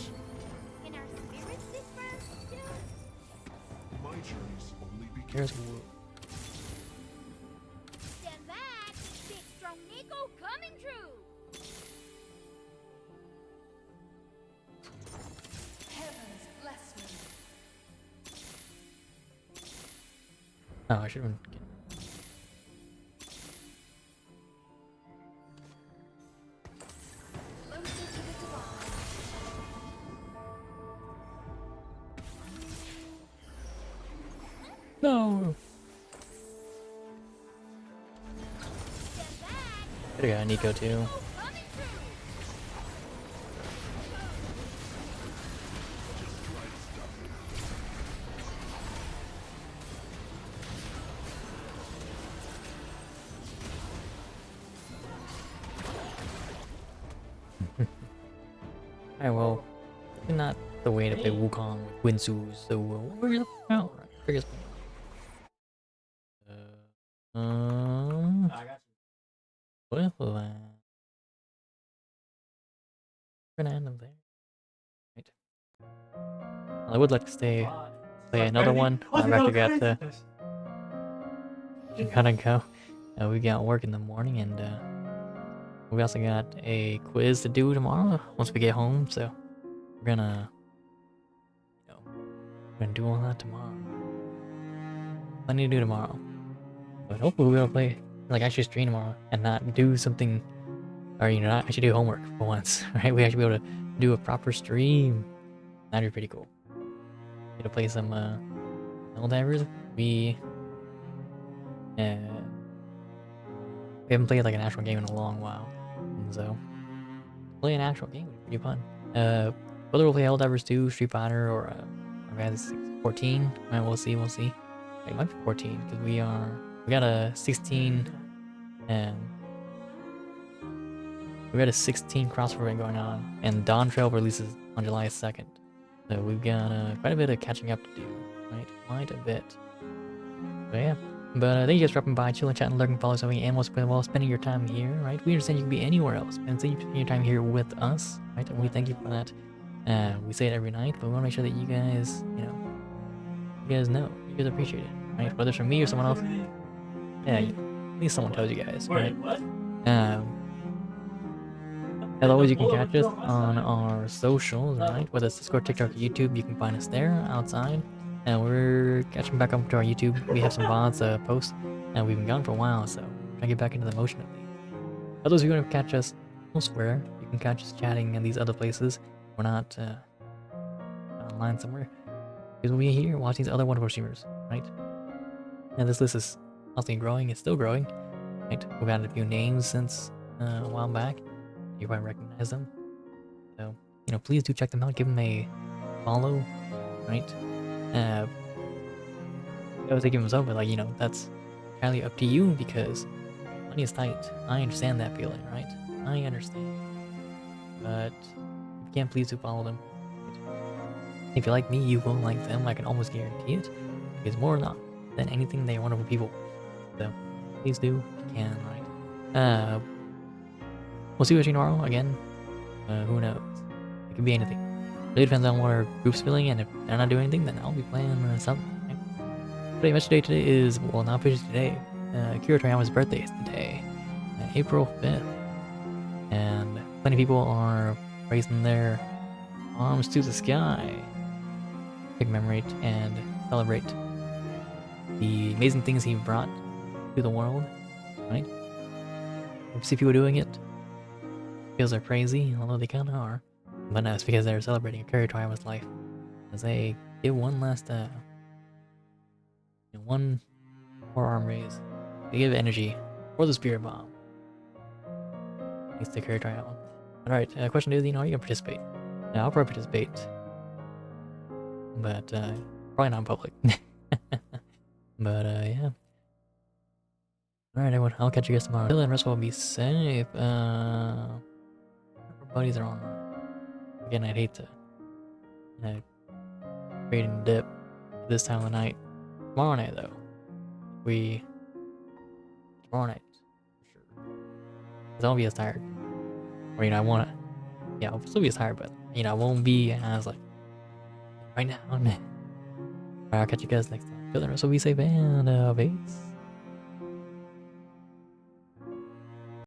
Can our spirits disperse too? My journeys only begin. Here's Stand back! Big strong Nico coming true! Heavens bless me. oh, I should have been. Closer to the divine. No. Stand back! Could have got Nico too. Nico coming true! Alright, well, not the way to play Wukong with Winsu, so we're gonna out. Figure something out. Well, we're gonna end them there. Right. I would like to play another one. I've actually got to gotta go. We got work in the morning, and we also got a quiz to do tomorrow once we get home. So we're gonna, we're gonna do all that tomorrow. Plenty to do tomorrow, but hopefully we'll play, like actually stream tomorrow and not do something, or not actually do homework for once. Right? We actually be able to do a proper stream. That'd be pretty cool. Get to play some Helldivers. We haven't played like an actual game in a long while, and so play an actual game would be pretty fun. Whether we'll play Helldivers 2, Street Fighter, or Advanced 14, right, we'll see. It might be 14 because we got a 16, and we got a 16 crossover event going on, and Dawn Trail releases on July 2nd. So we've got quite a bit of catching up to do, right? Quite a bit. But yeah. But thank you guys for dropping by, chilling, chatting, lurking, following, something, and most well spending your time here, right? We understand you can be anywhere else, and so you spend your time here with us, right? And we thank you for that. We say it every night, but we want to make sure that you guys, you guys appreciate it, right? Whether it's from me or someone else. Yeah, at least someone tells you guys, right? As always, you can catch us on our socials, right? Whether it's Discord, TikTok, or YouTube, you can find us there, outside. And we're catching back up to our YouTube. We have some VODs posts, and we've been gone for a while, so trying to get back into the motion of things. For those of you who want to catch us elsewhere, you can catch us chatting in these other places. We're not online somewhere, because we'll be here watching these other wonderful streamers, right? And this list is constantly growing. It's still growing, right? We've added a few names since a while back. You probably recognize them. So, please do check them out. Give them a follow, right? I was thinking myself, but that's entirely up to you because money is tight. I understand that feeling, right? I understand. But if you can't, please do follow them. If you like me, you will like them. I can almost guarantee it. Because more than anything, they are wonderful people. So please do if you can, right? We'll see what you tomorrow again. Who knows? It could be anything. Really depends on what our group's feeling, and if they're not doing anything, then I'll be playing something. Right? Pretty much today is, well, not officially today. Akira Toriyama's birthday is today, April 5th. And plenty of people are raising their arms to the sky. commemorate and celebrate the amazing things he brought to the world, right? You see people doing it because they're crazy, although they kind of are. But no, it's because they're celebrating Akira Toriyama's life as they give one last, one more arm raise. They give energy for the Spirit Bomb. Thanks to Akira Toriyama. Alright, question is, are you gonna participate? Yeah, I'll probably participate. But, probably not in public. But, yeah. Alright, everyone, I'll catch you guys tomorrow. Until then, rest of all be safe. Our buddies are online. Again, I'd hate to trade and dip this time of the night. Tomorrow night, though. Tomorrow night, for sure. Because I won't be as tired. Or, I want to. Yeah, I'll still be as tired, but, I won't be as, like, right now. Alright, I'll catch you guys next time. Till then, rest of all be safe and, peace.